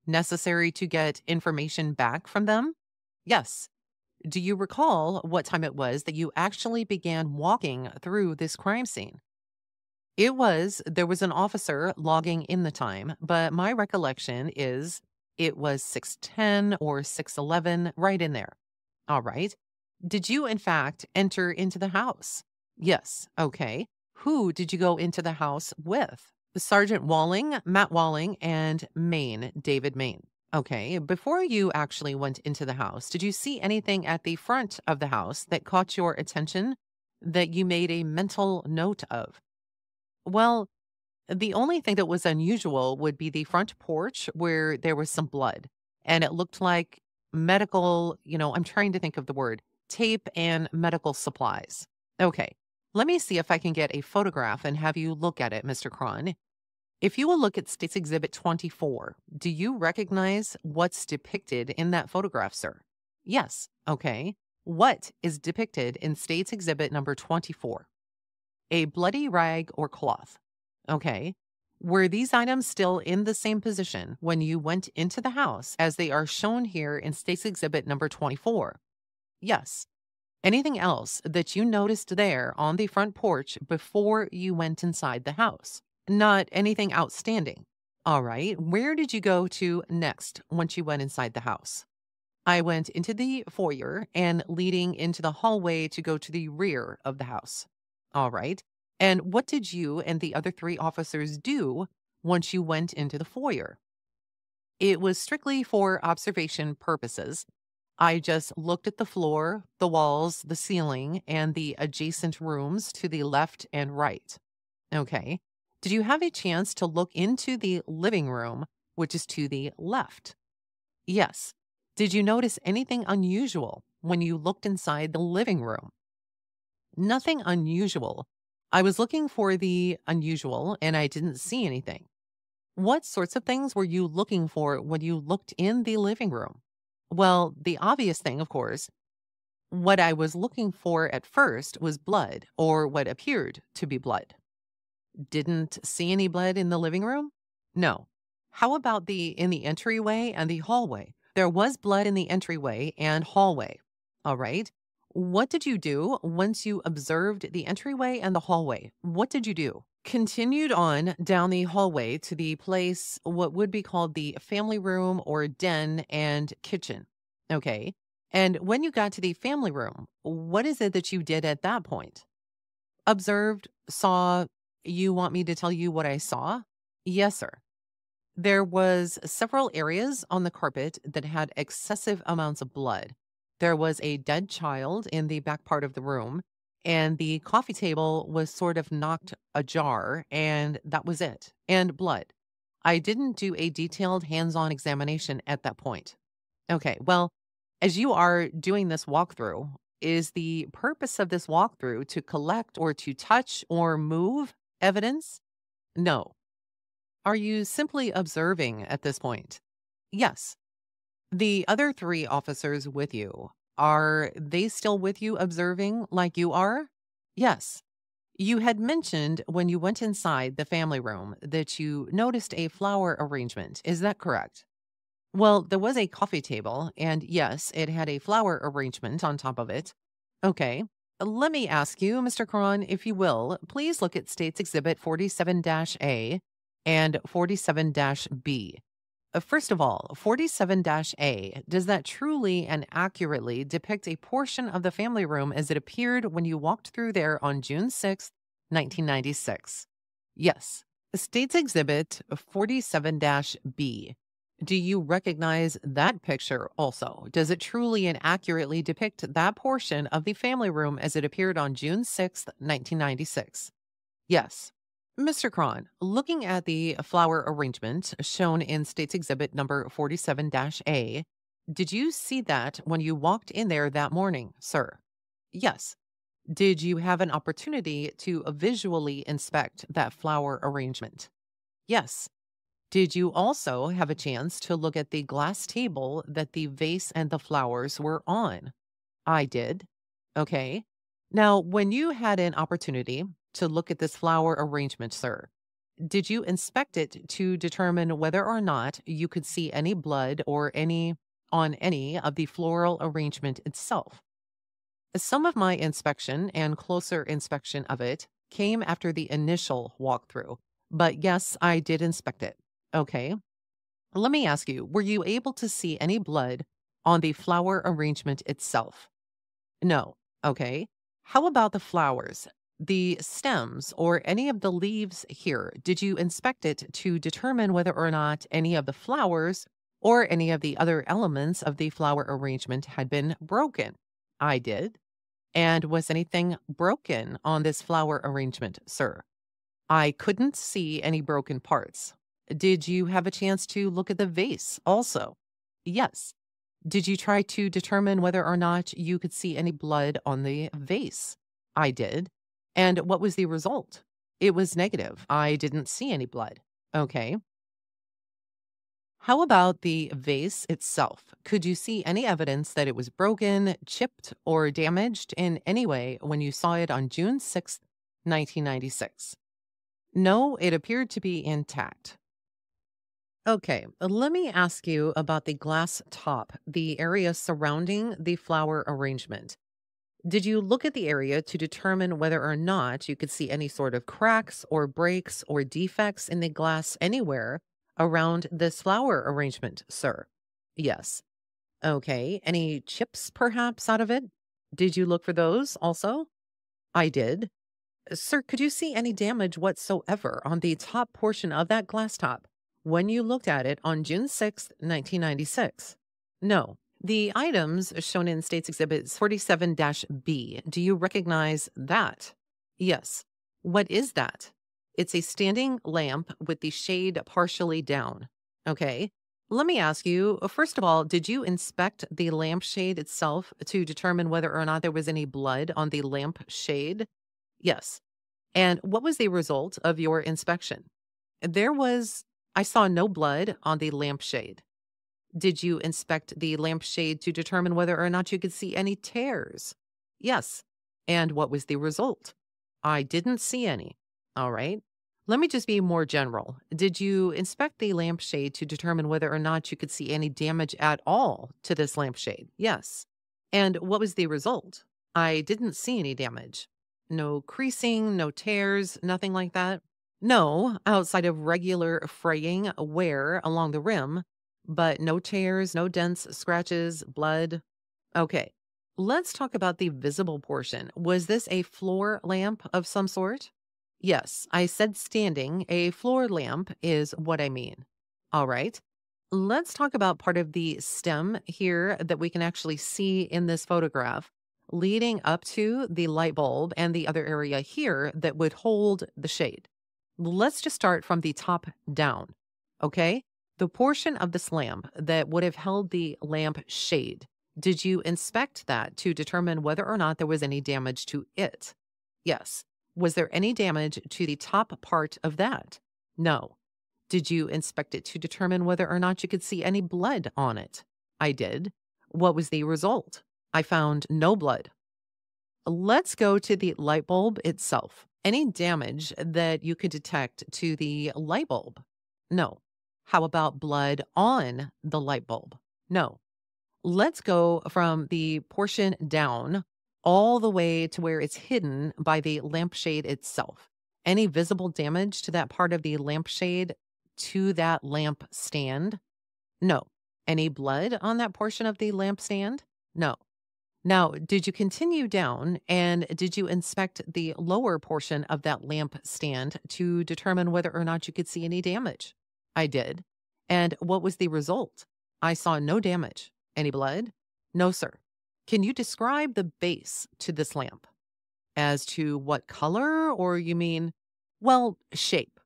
Necessary to get information back from them? Yes. Do you recall what time it was that you actually began walking through this crime scene? There was an officer logging in the time, but my recollection is it was 6:10 or 6:11, right in there. All right. Did you, in fact, enter into the house? Yes. Okay. Who did you go into the house with? Sergeant Walling, Matt Walling, and David Main. Okay. Before you actually went into the house, did you see anything at the front of the house that caught your attention that you made a mental note of? Well, the only thing that was unusual would be the front porch where there was some blood, and it looked like medical, I'm trying to think of the word, tape and medical supplies. Okay, let me see if I can get a photograph and have you look at it, Mr. Cron. If you will look at State's Exhibit 24, do you recognize what's depicted in that photograph, sir? Yes. Okay. What is depicted in State's Exhibit number 24? A bloody rag or cloth. Okay. Were these items still in the same position when you went into the house as they are shown here in State's Exhibit number 24? Yes. Anything else that you noticed there on the front porch before you went inside the house? Not anything outstanding. All right. Where did you go to next once you went inside the house? I went into the foyer and leading into the hallway to go to the rear of the house. All right. And what did you and the other three officers do once you went into the foyer? It was strictly for observation purposes. I just looked at the floor, the walls, the ceiling, and the adjacent rooms to the left and right. Okay. Did you have a chance to look into the living room, which is to the left? Yes. Did you notice anything unusual when you looked inside the living room? Nothing unusual. I was looking for the unusual and I didn't see anything. What sorts of things were you looking for when you looked in the living room? Well, the obvious thing, of course, what I was looking for at first was blood or what appeared to be blood. Didn't see any blood in the living room? No. How about in the entryway and the hallway? There was blood in the entryway and hallway. All right. What did you do once you observed the entryway and the hallway? What did you do? Continued on down the hallway to the place, what would be called the family room or den and kitchen. Okay. And when you got to the family room, what is it that you did at that point? Observed, saw. You want me to tell you what I saw? Yes, sir. There was several areas on the carpet that had excessive amounts of blood. There was a dead child in the back part of the room, and the coffee table was sort of knocked ajar, and that was it. And blood. I didn't do a detailed hands-on examination at that point. Okay, well, as you are doing this walkthrough, is the purpose of this walkthrough to collect or to touch or move evidence? No. Are you simply observing at this point? Yes. The other three officers with you, are they still with you observing like you are? Yes. You had mentioned when you went inside the family room that you noticed a flower arrangement. Is that correct? Well, there was a coffee table, and yes, it had a flower arrangement on top of it. Okay. Let me ask you, Mr. Cron, if you will, please look at States Exhibit 47 A and 47 B. First of all, 47 A, does that truly and accurately depict a portion of the family room as it appeared when you walked through there on June 6th, 1996? Yes. States Exhibit 47 B. Do you recognize that picture also? Does it truly and accurately depict that portion of the family room as it appeared on June 6th, 1996? Yes. Mr. Cron, looking at the flower arrangement shown in States Exhibit number 47 A, did you see that when you walked in there that morning, sir? Yes. Did you have an opportunity to visually inspect that flower arrangement? Yes. Did you also have a chance to look at the glass table that the vase and the flowers were on? I did. Okay. Now, when you had an opportunity to look at this flower arrangement, sir, did you inspect it to determine whether or not you could see any blood or any on any of the floral arrangement itself? Some of my inspection and closer inspection of it came after the initial walkthrough, but yes, I did inspect it. Okay. Let me ask you, were you able to see any blood on the flower arrangement itself? No. Okay. How about the flowers, the stems, or any of the leaves here? Did you inspect it to determine whether or not any of the flowers or any of the other elements of the flower arrangement had been broken? I did. And was anything broken on this flower arrangement, sir? I couldn't see any broken parts. Did you have a chance to look at the vase also? Yes. Did you try to determine whether or not you could see any blood on the vase? I did. And what was the result? It was negative. I didn't see any blood. Okay. How about the vase itself? Could you see any evidence that it was broken, chipped, or damaged in any way when you saw it on June 6th, 1996? No, it appeared to be intact. Okay, let me ask you about the glass top, the area surrounding the flower arrangement. Did you look at the area to determine whether or not you could see any sort of cracks or breaks or defects in the glass anywhere around this flower arrangement, sir? Yes. Okay. Any chips perhaps out of it? Did you look for those also? I did. Sir, could you see any damage whatsoever on the top portion of that glass top when you looked at it on June 6th, 1996? No. The items shown in States Exhibit 47 B, do you recognize that? Yes. What is that? It's a standing lamp with the shade partially down. Okay. Let me ask you, first of all, did you inspect the lampshade itself to determine whether or not there was any blood on the lamp shade? Yes. And what was the result of your inspection? There was, I saw no blood on the lampshade. Did you inspect the lampshade to determine whether or not you could see any tears? Yes. And what was the result? I didn't see any. All right. Let me just be more general. Did you inspect the lampshade to determine whether or not you could see any damage at all to this lampshade? Yes. And what was the result? I didn't see any damage. No creasing, no tears, nothing like that. No, outside of regular fraying wear along the rim, but no tears, no dents, scratches, blood. Okay, let's talk about the visible portion. Was this a floor lamp of some sort? Yes, I said standing. A floor lamp is what I mean. All right. Let's talk about part of the stem here that we can actually see in this photograph leading up to the light bulb and the other area here that would hold the shade. Let's just start from the top down. Okay. The portion of this lamp that would have held the lamp shade, did you inspect that to determine whether or not there was any damage to it? Yes. Was there any damage to the top part of that? No. Did you inspect it to determine whether or not you could see any blood on it? I did. What was the result? I found no blood. Let's go to the light bulb itself. Any damage that you could detect to the light bulb? No. How about blood on the light bulb? No. Let's go from the portion down all the way to where it's hidden by the lampshade itself. Any visible damage to that part of the lampshade to that lamp stand? No. Any blood on that portion of the lamp stand? No. Now, did you continue down and did you inspect the lower portion of that lamp stand to determine whether or not you could see any damage? I did. And what was the result? I saw no damage. Any blood? No, sir. Can you describe the base to this lamp? As to what color, or you mean, well, shape?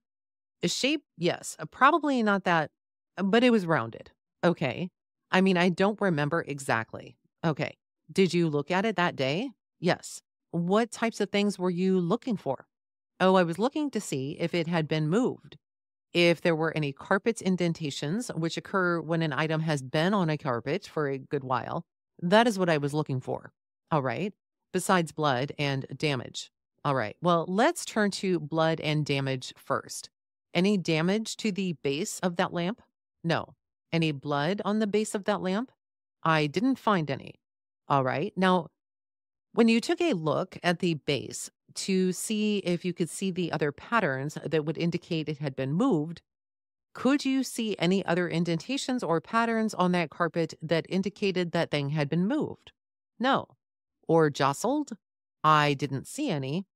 Shape, yes. Probably not that, but it was rounded. Okay. I mean, I don't remember exactly. Okay. Did you look at it that day? Yes. What types of things were you looking for? Oh, I was looking to see if it had been moved. If there were any carpet indentations, which occur when an item has been on a carpet for a good while, that is what I was looking for. All right. besides blood and damage. All right. Well, let's turn to blood and damage first. Any damage to the base of that lamp? No. Any blood on the base of that lamp? I didn't find any. All right. Now, when you took a look at the base to see if you could see the other patterns that would indicate it had been moved, could you see any other indentations or patterns on that carpet that indicated that thing had been moved? No. Or jostled? I didn't see any.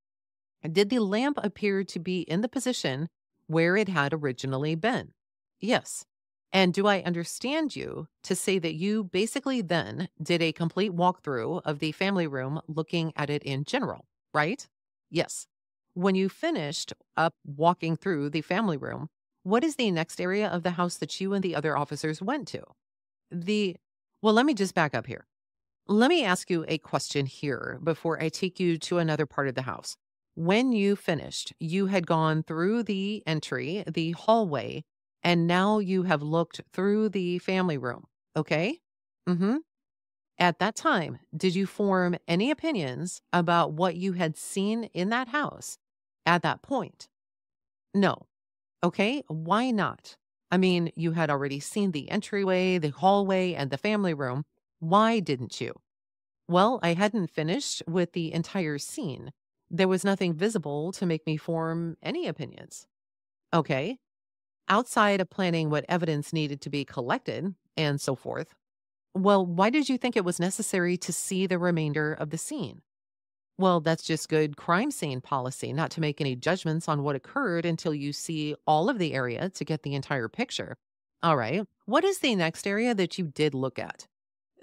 Did the lamp appear to be in the position where it had originally been? Yes. And do I understand you to say that you basically then did a complete walkthrough of the family room looking at it in general, right? Yes. When you finished up walking through the family room, what is the next area of the house that you and the other officers went to? The, well, let me just back up here. Let me ask you a question here before I take you to another part of the house. When you finished, you had gone through the entry, the hallway, and now you have looked through the family room. Okay? Mm-hmm. At that time, did you form any opinions about what you had seen in that house at that point? No. Okay. Why not? I mean, you had already seen the entryway, the hallway, and the family room. Why didn't you? Well, I hadn't finished with the entire scene. There was nothing visible to make me form any opinions. Okay. Outside of planning what evidence needed to be collected and so forth. Well, why did you think it was necessary to see the remainder of the scene? Well, that's just good crime scene policy, not to make any judgments on what occurred until you see all of the area to get the entire picture. All right. What is the next area that you did look at?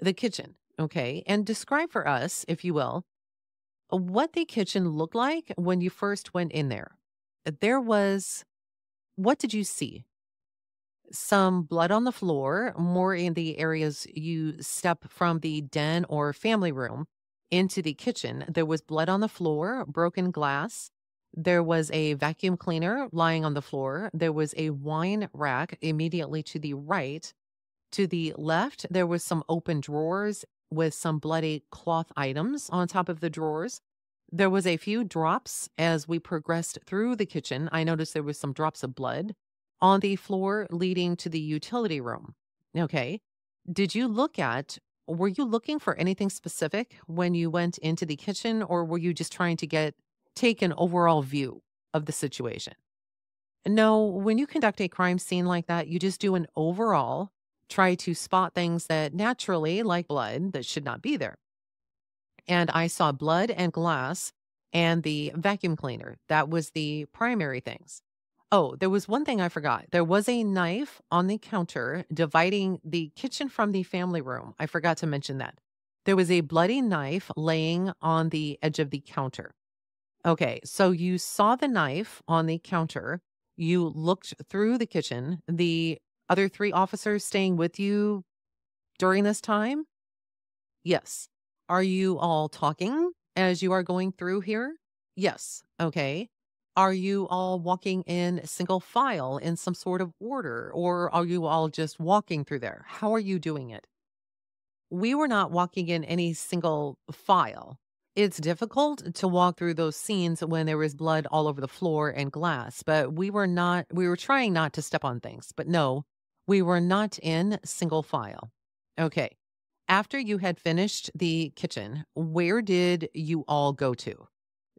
The kitchen. Okay. And describe for us, if you will, what the kitchen looked like when you first went in there. There was, what did you see? Some blood on the floor, more in the areas you step from the den or family room into the kitchen. There was blood on the floor, broken glass. There was a vacuum cleaner lying on the floor. There was a wine rack immediately to the right. To the left, there was some open drawers with some bloody cloth items on top of the drawers. There was a few drops as we progressed through the kitchen. I noticed there was some drops of blood on the floor leading to the utility room. Okay. Were you looking for anything specific when you went into the kitchen, or were you just trying to take an overall view of the situation? No, when you conduct a crime scene like that, you just do an overall, try to spot things that naturally, like blood, that should not be there. And I saw blood and glass and the vacuum cleaner. That was the primary things. Oh, there was one thing I forgot. There was a knife on the counter dividing the kitchen from the family room. I forgot to mention that. There was a bloody knife laying on the edge of the counter. Okay, so you saw the knife on the counter. You looked through the kitchen. The other three officers staying with you during this time? Yes. Are you all talking as you are going through here? Yes. Okay. Are you all walking in single file in some sort of order, or are you all just walking through there? How are you doing it? We were not walking in any single file. It's difficult to walk through those scenes when there is blood all over the floor and glass, but we were trying not to step on things. But no, we were not in single file. Okay. After you had finished the kitchen, where did you all go to?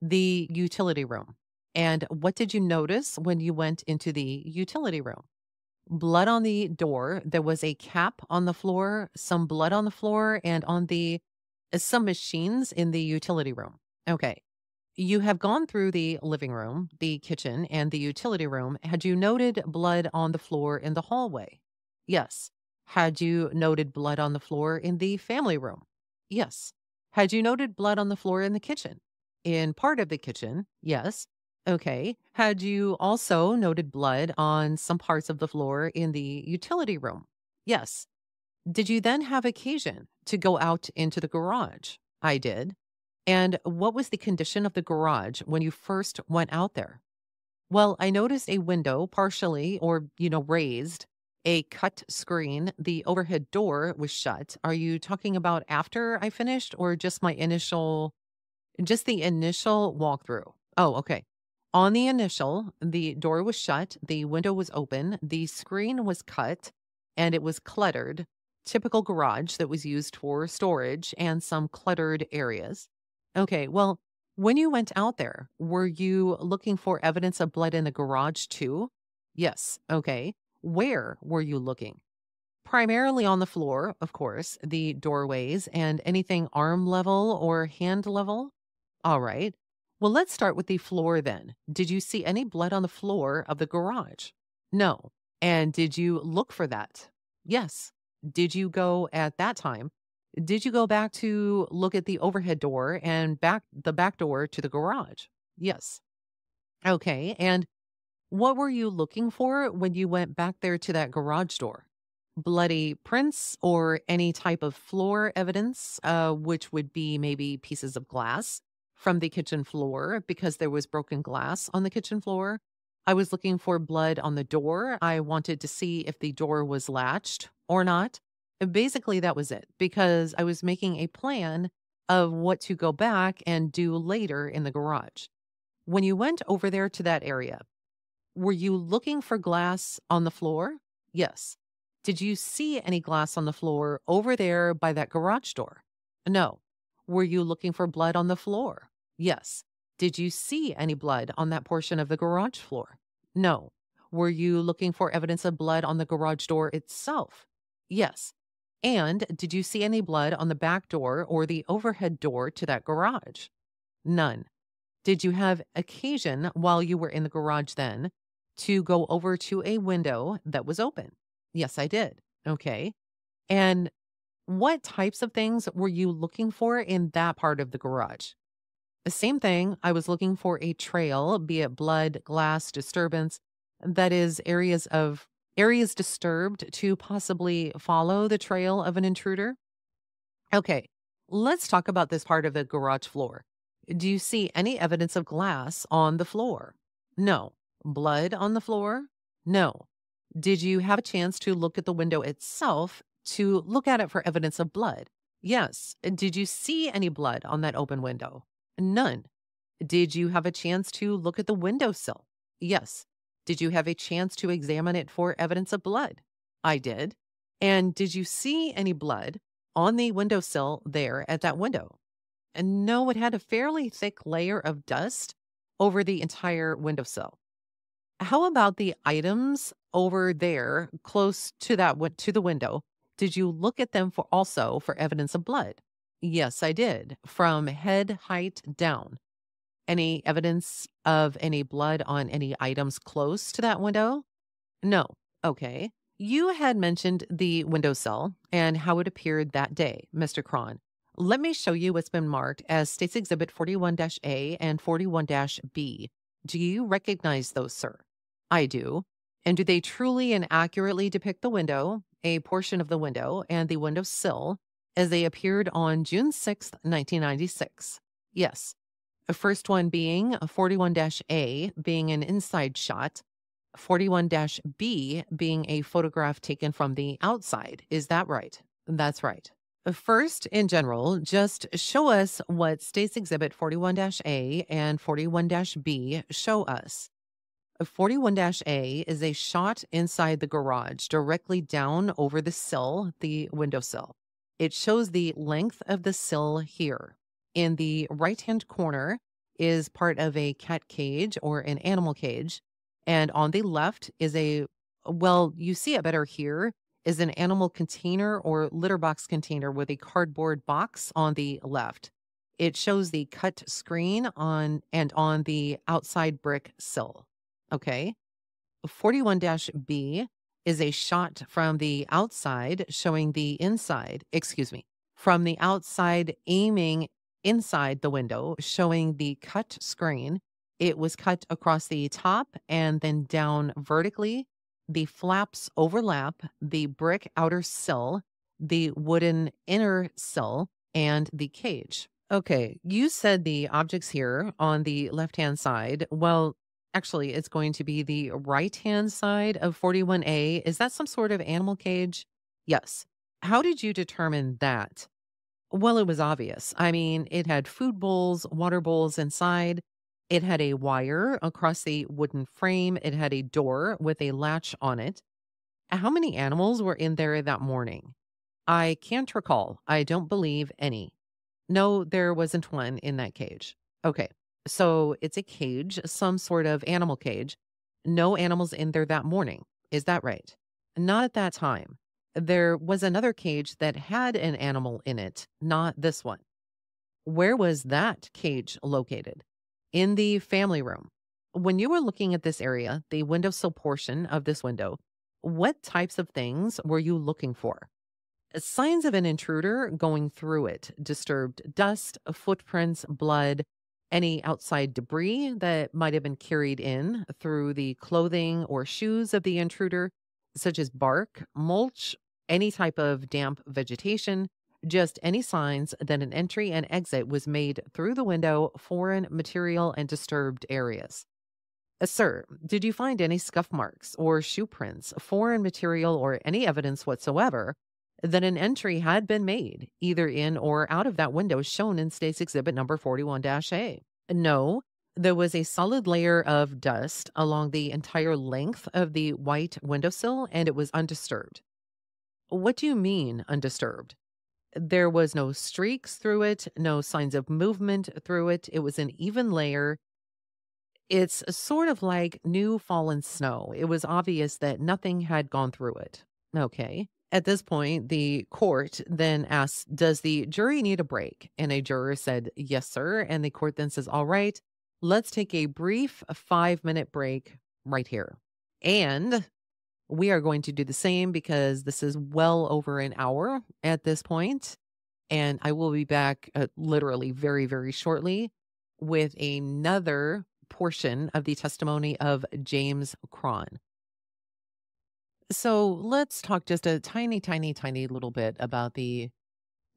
The utility room. And what did you notice when you went into the utility room? Blood on the door. There was a cap on the floor, some blood on the floor, and on the some machines in the utility room. Okay. You have gone through the living room, the kitchen, and the utility room. Had you noted blood on the floor in the hallway? Yes. Had you noted blood on the floor in the family room? Yes. Had you noted blood on the floor in the kitchen? In part of the kitchen? Yes. Okay. Had you also noted blood on some parts of the floor in the utility room? Yes. Did you then have occasion to go out into the garage? I did. And what was the condition of the garage when you first went out there? Well, I noticed a window partially raised, a cut screen. The overhead door was shut. Are you talking about after I finished or just my initial? Just the initial walkthrough. Oh, okay. On the initial, the door was shut, the window was open, the screen was cut, and it was cluttered. Typical garage that was used for storage and some cluttered areas. Okay, well, when you went out there, were you looking for evidence of blood in the garage too? Yes. Okay. Where were you looking? Primarily on the floor, of course, the doorways, and anything arm level or hand level. All right. Well, let's start with the floor then. Did you see any blood on the floor of the garage? No. And did you look for that? Yes. Did you go at that time? Did you go back to look at the overhead door and back door to the garage? Yes. Okay. And what were you looking for when you went back there to that garage door? Bloody prints or any type of floor evidence, which would be maybe pieces of glass from the kitchen floor because there was broken glass on the kitchen floor. I was looking for blood on the door. I wanted to see if the door was latched or not. And basically, that was it because I was making a plan of what to go back and do later in the garage. When you went over there to that area, were you looking for glass on the floor? Yes. Did you see any glass on the floor over there by that garage door? No. Were you looking for blood on the floor? Yes. Did you see any blood on that portion of the garage floor? No. Were you looking for evidence of blood on the garage door itself? Yes. And did you see any blood on the back door or the overhead door to that garage? None. Did you have occasion while you were in the garage then to go over to a window that was open? Yes, I did. Okay. And what types of things were you looking for in that part of the garage? The same thing. I was looking for a trail, be it blood, glass, disturbance, that is areas disturbed to possibly follow the trail of an intruder. Okay. Let's talk about this part of the garage floor. Do you see any evidence of glass on the floor? No. Blood on the floor? No. Did you have a chance to look at the window itself to look at it for evidence of blood? Yes. Did you see any blood on that open window? None. Did you have a chance to look at the windowsill? Yes. Did you have a chance to examine it for evidence of blood? I did. And did you see any blood on the windowsill there at that window? And no, it had a fairly thick layer of dust over the entire windowsill. How about the items over there close to to the window? Did you look at them for evidence of blood? Yes, I did. From head height down. Any evidence of any blood on any items close to that window? No. Okay. You had mentioned the windowsill and how it appeared that day, Mr. Cron. Let me show you what's been marked as States Exhibit 41-A and 41-B. Do you recognize those, sir? I do. And do they truly and accurately depict the window, a portion of the window, and the window sill as they appeared on June 6th, 1996? Yes. The first one being a 41-A being an inside shot, 41-B being a photograph taken from the outside. Is that right? That's right. First, in general, just show us what States Exhibit 41-A and 41-B show us. A 41-A is a shot inside the garage directly down over the sill, the windowsill. It shows the length of the sill here. In the right-hand corner is part of a cat cage or an animal cage. And on the left is you see it better here, is an animal container or litter box container with a cardboard box on the left. It shows the cut screen on the outside brick sill. Okay. 41-B is a shot from the outside showing the inside, from the outside aiming inside the window, showing the cut screen. It was cut across the top and then down vertically. The flaps overlap the brick outer sill, the wooden inner sill, and the cage. Okay, you said the objects here on the left-hand side. Well, actually, it's going to be the right-hand side of 41A. Is that some sort of animal cage? Yes. How did you determine that? Well, it was obvious. I mean, it had food bowls, water bowls inside. It had a wire across the wooden frame. It had a door with a latch on it. How many animals were in there that morning? I can't recall. I don't believe any. No, there wasn't one in that cage. Okay. So it's a cage, some sort of animal cage. No animals in there that morning. Is that right? Not at that time. There was another cage that had an animal in it, not this one. Where was that cage located? In the family room. When you were looking at this area, the windowsill portion of this window, what types of things were you looking for? Signs of an intruder going through it, disturbed dust, footprints, blood, any outside debris that might have been carried in through the clothing or shoes of the intruder, such as bark, mulch, any type of damp vegetation, just any signs that an entry and exit was made through the window, foreign material, and disturbed areas. Sir, did you find any scuff marks or shoe prints, foreign material, or any evidence whatsoever that an entry had been made, either in or out of that window shown in State's Exhibit number 41 A? No, there was a solid layer of dust along the entire length of the white windowsill, and it was undisturbed. What do you mean, undisturbed? There was no streaks through it, no signs of movement through it. It was an even layer. It's sort of like new fallen snow. It was obvious that nothing had gone through it. Okay. At this point, the court then asks, does the jury need a break? And a juror said, yes, sir. And the court then says, all right, let's take a brief 5-minute break right here. And we are going to do the same because this is well over an hour at this point. And I will be back literally very, very shortly with another portion of the testimony of James Cron. So let's talk just a tiny, tiny, tiny little bit about the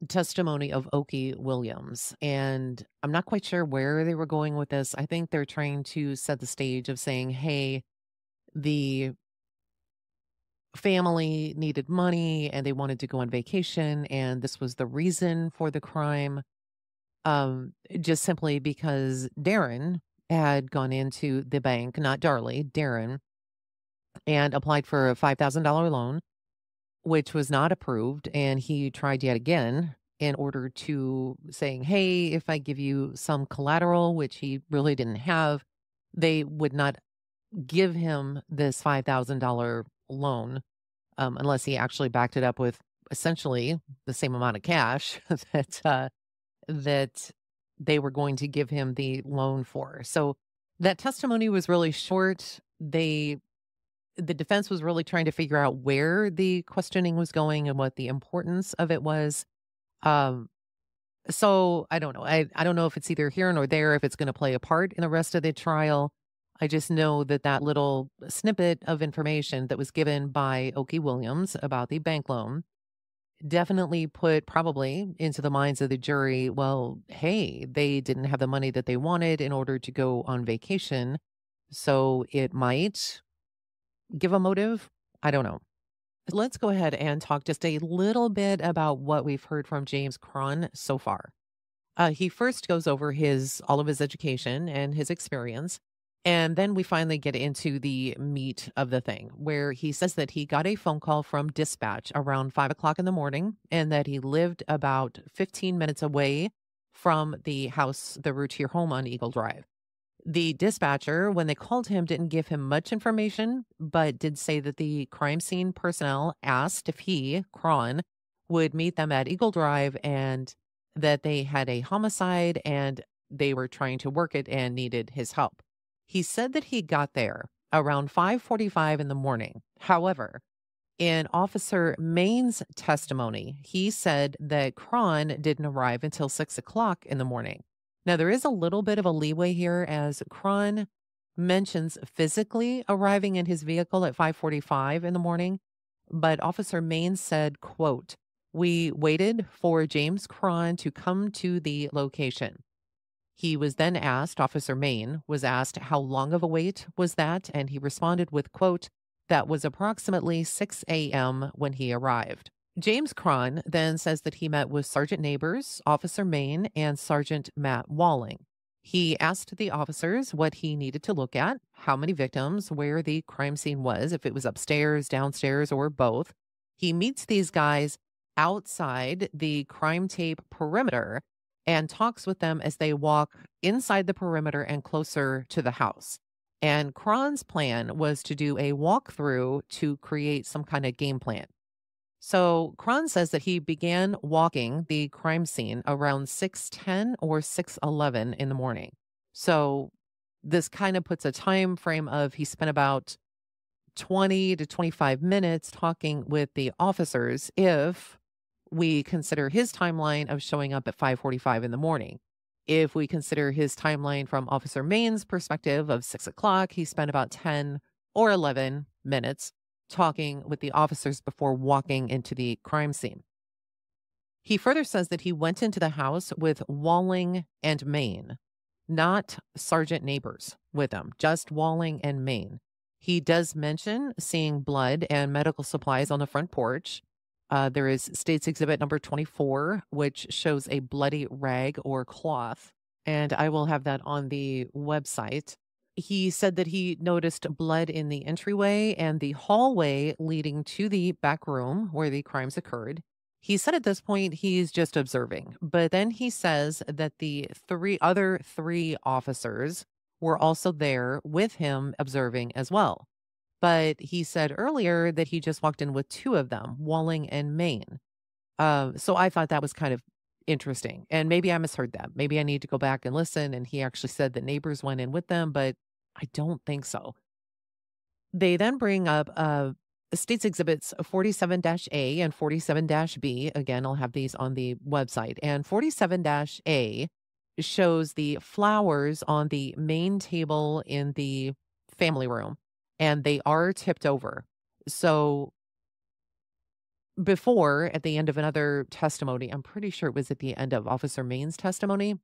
testimony of Okie Williams. And I'm not quite sure where they were going with this. I think they're trying to set the stage of saying, hey, the family needed money and they wanted to go on vacation, and this was the reason for the crime. Just simply because Darin had gone into the bank, not Darlie, Darin, and applied for a $5,000 loan, which was not approved. And he tried yet again in order to saying, hey, if I give you some collateral, which he really didn't have, they would not give him this $5,000 loan unless he actually backed it up with essentially the same amount of cash that they were going to give him the loan for. So that testimony was really short. The defense was really trying to figure out where the questioning was going and what the importance of it was. Um, so I don't know. I don't know if it's either here nor there, if it's going to play a part in the rest of the trial. I just know that that little snippet of information that was given by Okie Williams about the bank loan definitely put probably into the minds of the jury, well, hey, they didn't have the money that they wanted in order to go on vacation. So it might give a motive. I don't know. Let's go ahead and talk just a little bit about what we've heard from James Cron so far. He first goes over all of his education and his experience. And then we finally get into the meat of the thing, where he says that he got a phone call from dispatch around 5 o'clock in the morning and that he lived about 15 minutes away from the house, the Routier home on Eagle Drive. The dispatcher, when they called him, didn't give him much information, but did say that the crime scene personnel asked if he, Cron, would meet them at Eagle Drive and that they had a homicide and they were trying to work it and needed his help. He said that he got there around 5:45 in the morning. However, in Officer Main's testimony, he said that Cron didn't arrive until 6 o'clock in the morning. Now, there is a little bit of a leeway here as Cron mentions physically arriving in his vehicle at 5:45 in the morning, but Officer Main said, quote, "We waited for James Cron to come to the location." He was then asked, Officer Main was asked, how long of a wait was that? And he responded with, quote, "That was approximately 6 a.m. when he arrived." James Cron then says that he met with Sergeant Neighbors, Officer Main, and Sergeant Matt Walling. He asked the officers what he needed to look at, how many victims, where the crime scene was, if it was upstairs, downstairs, or both. He meets these guys outside the crime tape perimeter and talks with them as they walk inside the perimeter and closer to the house. And Cron's plan was to do a walkthrough to create some kind of game plan. So Cron says that he began walking the crime scene around 6:10 or 6:11 in the morning. So this kind of puts a time frame of he spent about 20 to 25 minutes talking with the officers if we consider his timeline of showing up at 5:45 in the morning. If we consider his timeline from Officer Main's perspective of 6 o'clock, he spent about 10 or 11 minutes talking with the officers before walking into the crime scene. He further says that he went into the house with Walling and Main, not Sergeant Neighbors with him, just Walling and Main. He does mention seeing blood and medical supplies on the front porch. There is States Exhibit number 24, which shows a bloody rag or cloth, and I will have that on the website. He said that he noticed blood in the entryway and the hallway leading to the back room where the crimes occurred. He said at this point he's just observing, but then he says that the other three officers were also there with him observing as well. But he said earlier that he just walked in with two of them, Walling and Main. So I thought that was kind of interesting. And maybe I misheard that. Maybe I need to go back and listen. And he actually said that neighbors went in with them, but I don't think so. They then bring up States Exhibits 47-A and 47-B. Again, I'll have these on the website. And 47-A shows the flowers on the main table in the family room, and they are tipped over. So before, at the end of another testimony, I'm pretty sure it was at the end of Officer Main's testimony,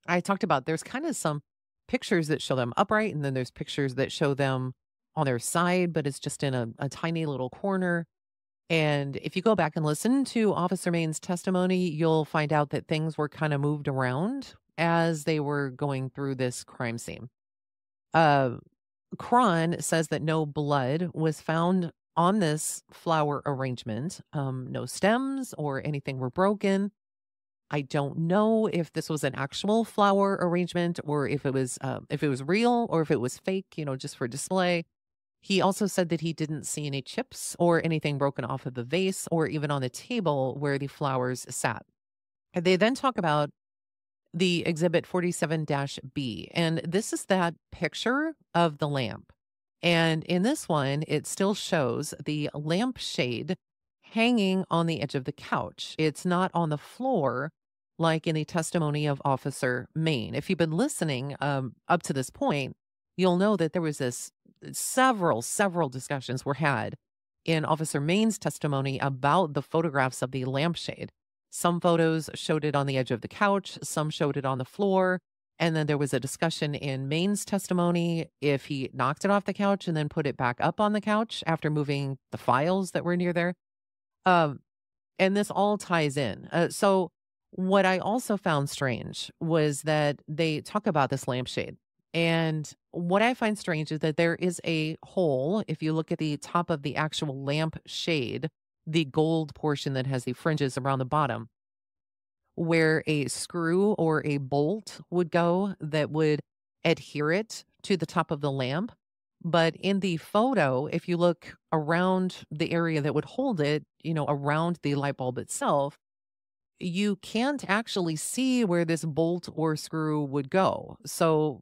I talked about there's kind of some pictures that show them upright, and then there's pictures that show them on their side, but it's just in a tiny little corner. And if you go back and listen to Officer Main's testimony, you'll find out that things were kind of moved around as they were going through this crime scene. Uh, Cron says that no blood was found on this flower arrangement. No stems or anything were broken. I don't know if this was an actual flower arrangement or if it was real or if it was fake, just for display. He also said that he didn't see any chips or anything broken off of the vase or even on the table where the flowers sat. They then talk about the exhibit 47-B, and this is that picture of the lamp. And in this one, it still shows the lampshade hanging on the edge of the couch. It's not on the floor like in the testimony of Officer Main. If you've been listening up to this point, you'll know that there was several discussions were had in Officer Main's testimony about the photographs of the lampshade. Some photos showed it on the edge of the couch, some showed it on the floor, and then there was a discussion in Main's testimony if he knocked it off the couch and then put it back up on the couch after moving the files that were near there. And this all ties in. So what I also found strange was that they talk about this lampshade. And what I find strange is that there is a hole. If you look at the top of the actual lamp shade, the gold portion that has the fringes around the bottom, where a screw or a bolt would go that would adhere it to the top of the lamp. But in the photo, if you look around the area that would hold it, around the light bulb itself, you can't actually see where this bolt or screw would go. So,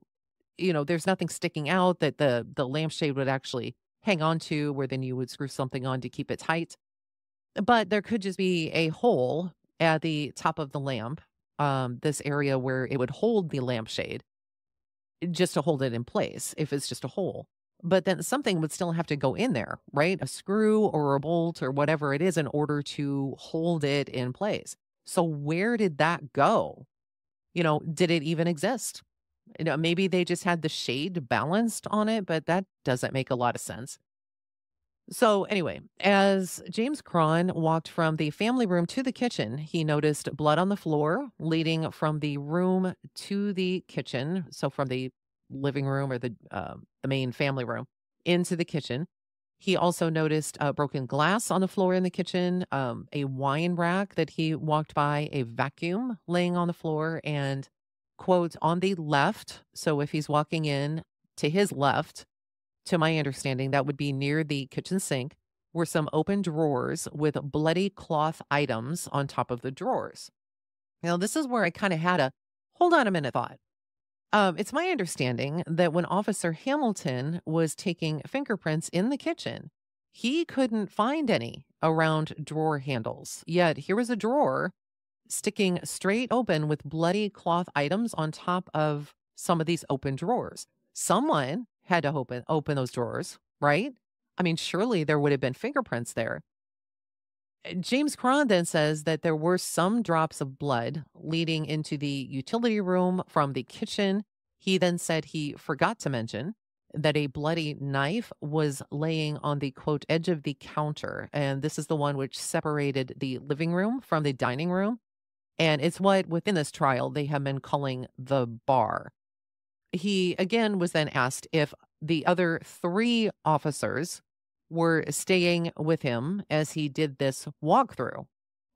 there's nothing sticking out that the lampshade would actually hang on to, where then you would screw something on to keep it tight. But there could just be a hole at the top of the lamp, this area where it would hold the lampshade, just to hold it in place if it's just a hole. But then something would still have to go in there, right? A screw or a bolt or whatever it is in order to hold it in place. So where did that go? Did it even exist? Maybe they just had the shade balanced on it, but that doesn't make a lot of sense. So, anyway, as James Cron walked from the family room to the kitchen, he noticed blood on the floor leading from the room to the kitchen. So, from the living room or the main family room into the kitchen. He also noticed broken glass on the floor in the kitchen, a wine rack that he walked by, a vacuum laying on the floor, and quote on the left. So, if he's walking in to his left, to my understanding, that would be near the kitchen sink, were some open drawers with bloody cloth items on top of the drawers. Now, this is where I kind of had a hold on a minute thought. It's my understanding that when Officer Hamilton was taking fingerprints in the kitchen, he couldn't find any around drawer handles. Yet here was a drawer sticking straight open with bloody cloth items on top of some of these open drawers. Someone had to open those drawers, right? I mean, surely there would have been fingerprints there. James Cron then says that there were some drops of blood leading into the utility room from the kitchen. He then said he forgot to mention that a bloody knife was laying on the quote edge of the counter. And this is the one which separated the living room from the dining room. And it's what within this trial they have been calling the bar. He again was then asked if the other three officers were staying with him as he did this walkthrough.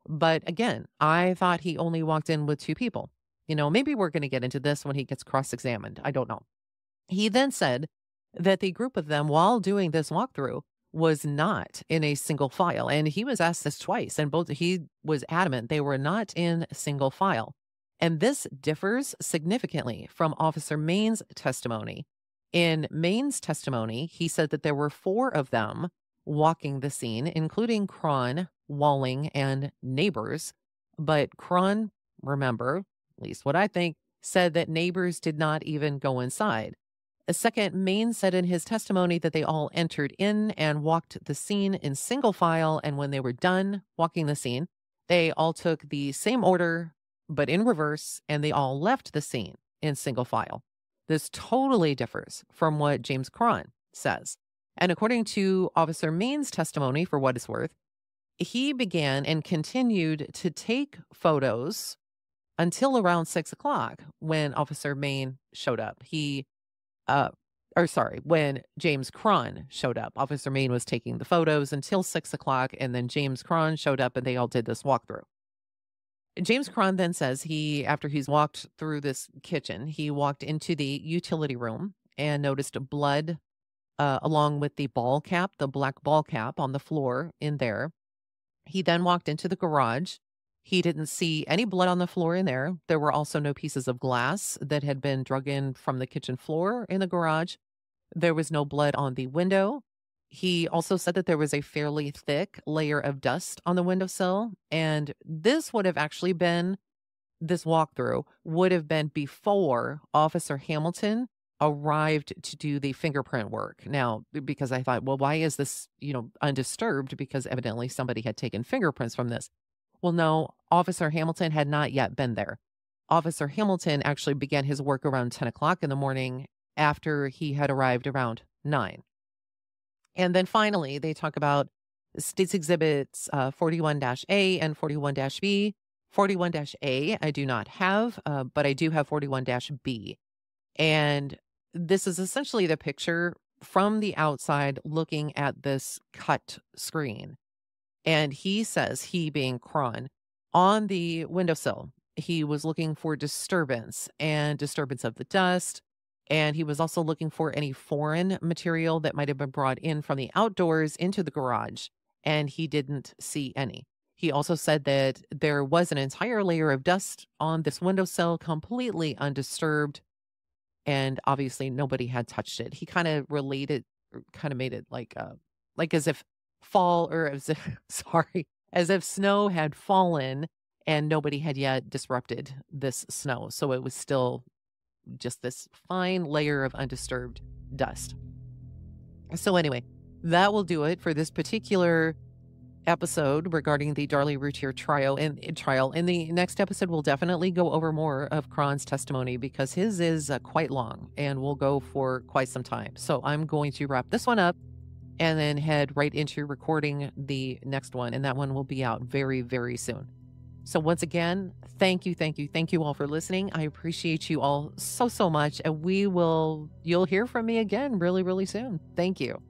But again, I thought he only walked in with two people. Maybe we're going to get into this when he gets cross examined. I don't know. He then said that the group of them, while doing this walkthrough, was not in a single file. And he was asked this twice, and he was adamant they were not in single file. And this differs significantly from Officer Main's testimony. In Main's testimony, he said that there were four of them walking the scene, including Cron, Walling, and Neighbors. But Cron, remember, at least what I think, said that Neighbors did not even go inside. A second, Main said in his testimony that they all entered in and walked the scene in single file, and when they were done walking the scene, they all took the same order, but in reverse, and they all left the scene in single file. This totally differs from what James Cron says. And according to Officer Main's testimony, for what it's worth, he began and continued to take photos until around 6 o'clock when Officer Main showed up. When James Cron showed up. Officer Main was taking the photos until 6 o'clock, and then James Cron showed up and they all did this walkthrough. James Cron then says after he's walked through this kitchen, he walked into the utility room and noticed blood along with the black ball cap on the floor in there. He then walked into the garage. He didn't see any blood on the floor in there. There were also no pieces of glass that had been drug in from the kitchen floor in the garage. There was no blood on the window. He also said that there was a fairly thick layer of dust on the windowsill. And this walkthrough would have been before Officer Hamilton arrived to do the fingerprint work. Now, because I thought, well, why is this, undisturbed? Because evidently somebody had taken fingerprints from this. Well, no, Officer Hamilton had not yet been there. Officer Hamilton actually began his work around 10 o'clock in the morning after he had arrived around 9. And then finally, they talk about States Exhibits 41-A and 41-B. 41-A I do not have, but I do have 41-B. And this is essentially the picture from the outside looking at this cut screen. And he says, he being Cron, on the windowsill, he was looking for disturbance of the dust. And he was also looking for any foreign material that might have been brought in from the outdoors into the garage. And he didn't see any. He also said that there was an entire layer of dust on this windowsill, completely undisturbed. And obviously nobody had touched it. He kind of made it like as if as if snow had fallen and nobody had yet disrupted this snow. So it was still just this fine layer of undisturbed dust. So anyway, that will do it for this particular episode regarding the Darlie Routier trial. In the next episode, we'll definitely go over more of Cron's testimony because his is quite long and will go for quite some time. So I'm going to wrap this one up and then head right into recording the next one. And that one will be out very, very soon. So once again, thank you all for listening. I appreciate you all so much. And you'll hear from me again really, really soon. Thank you.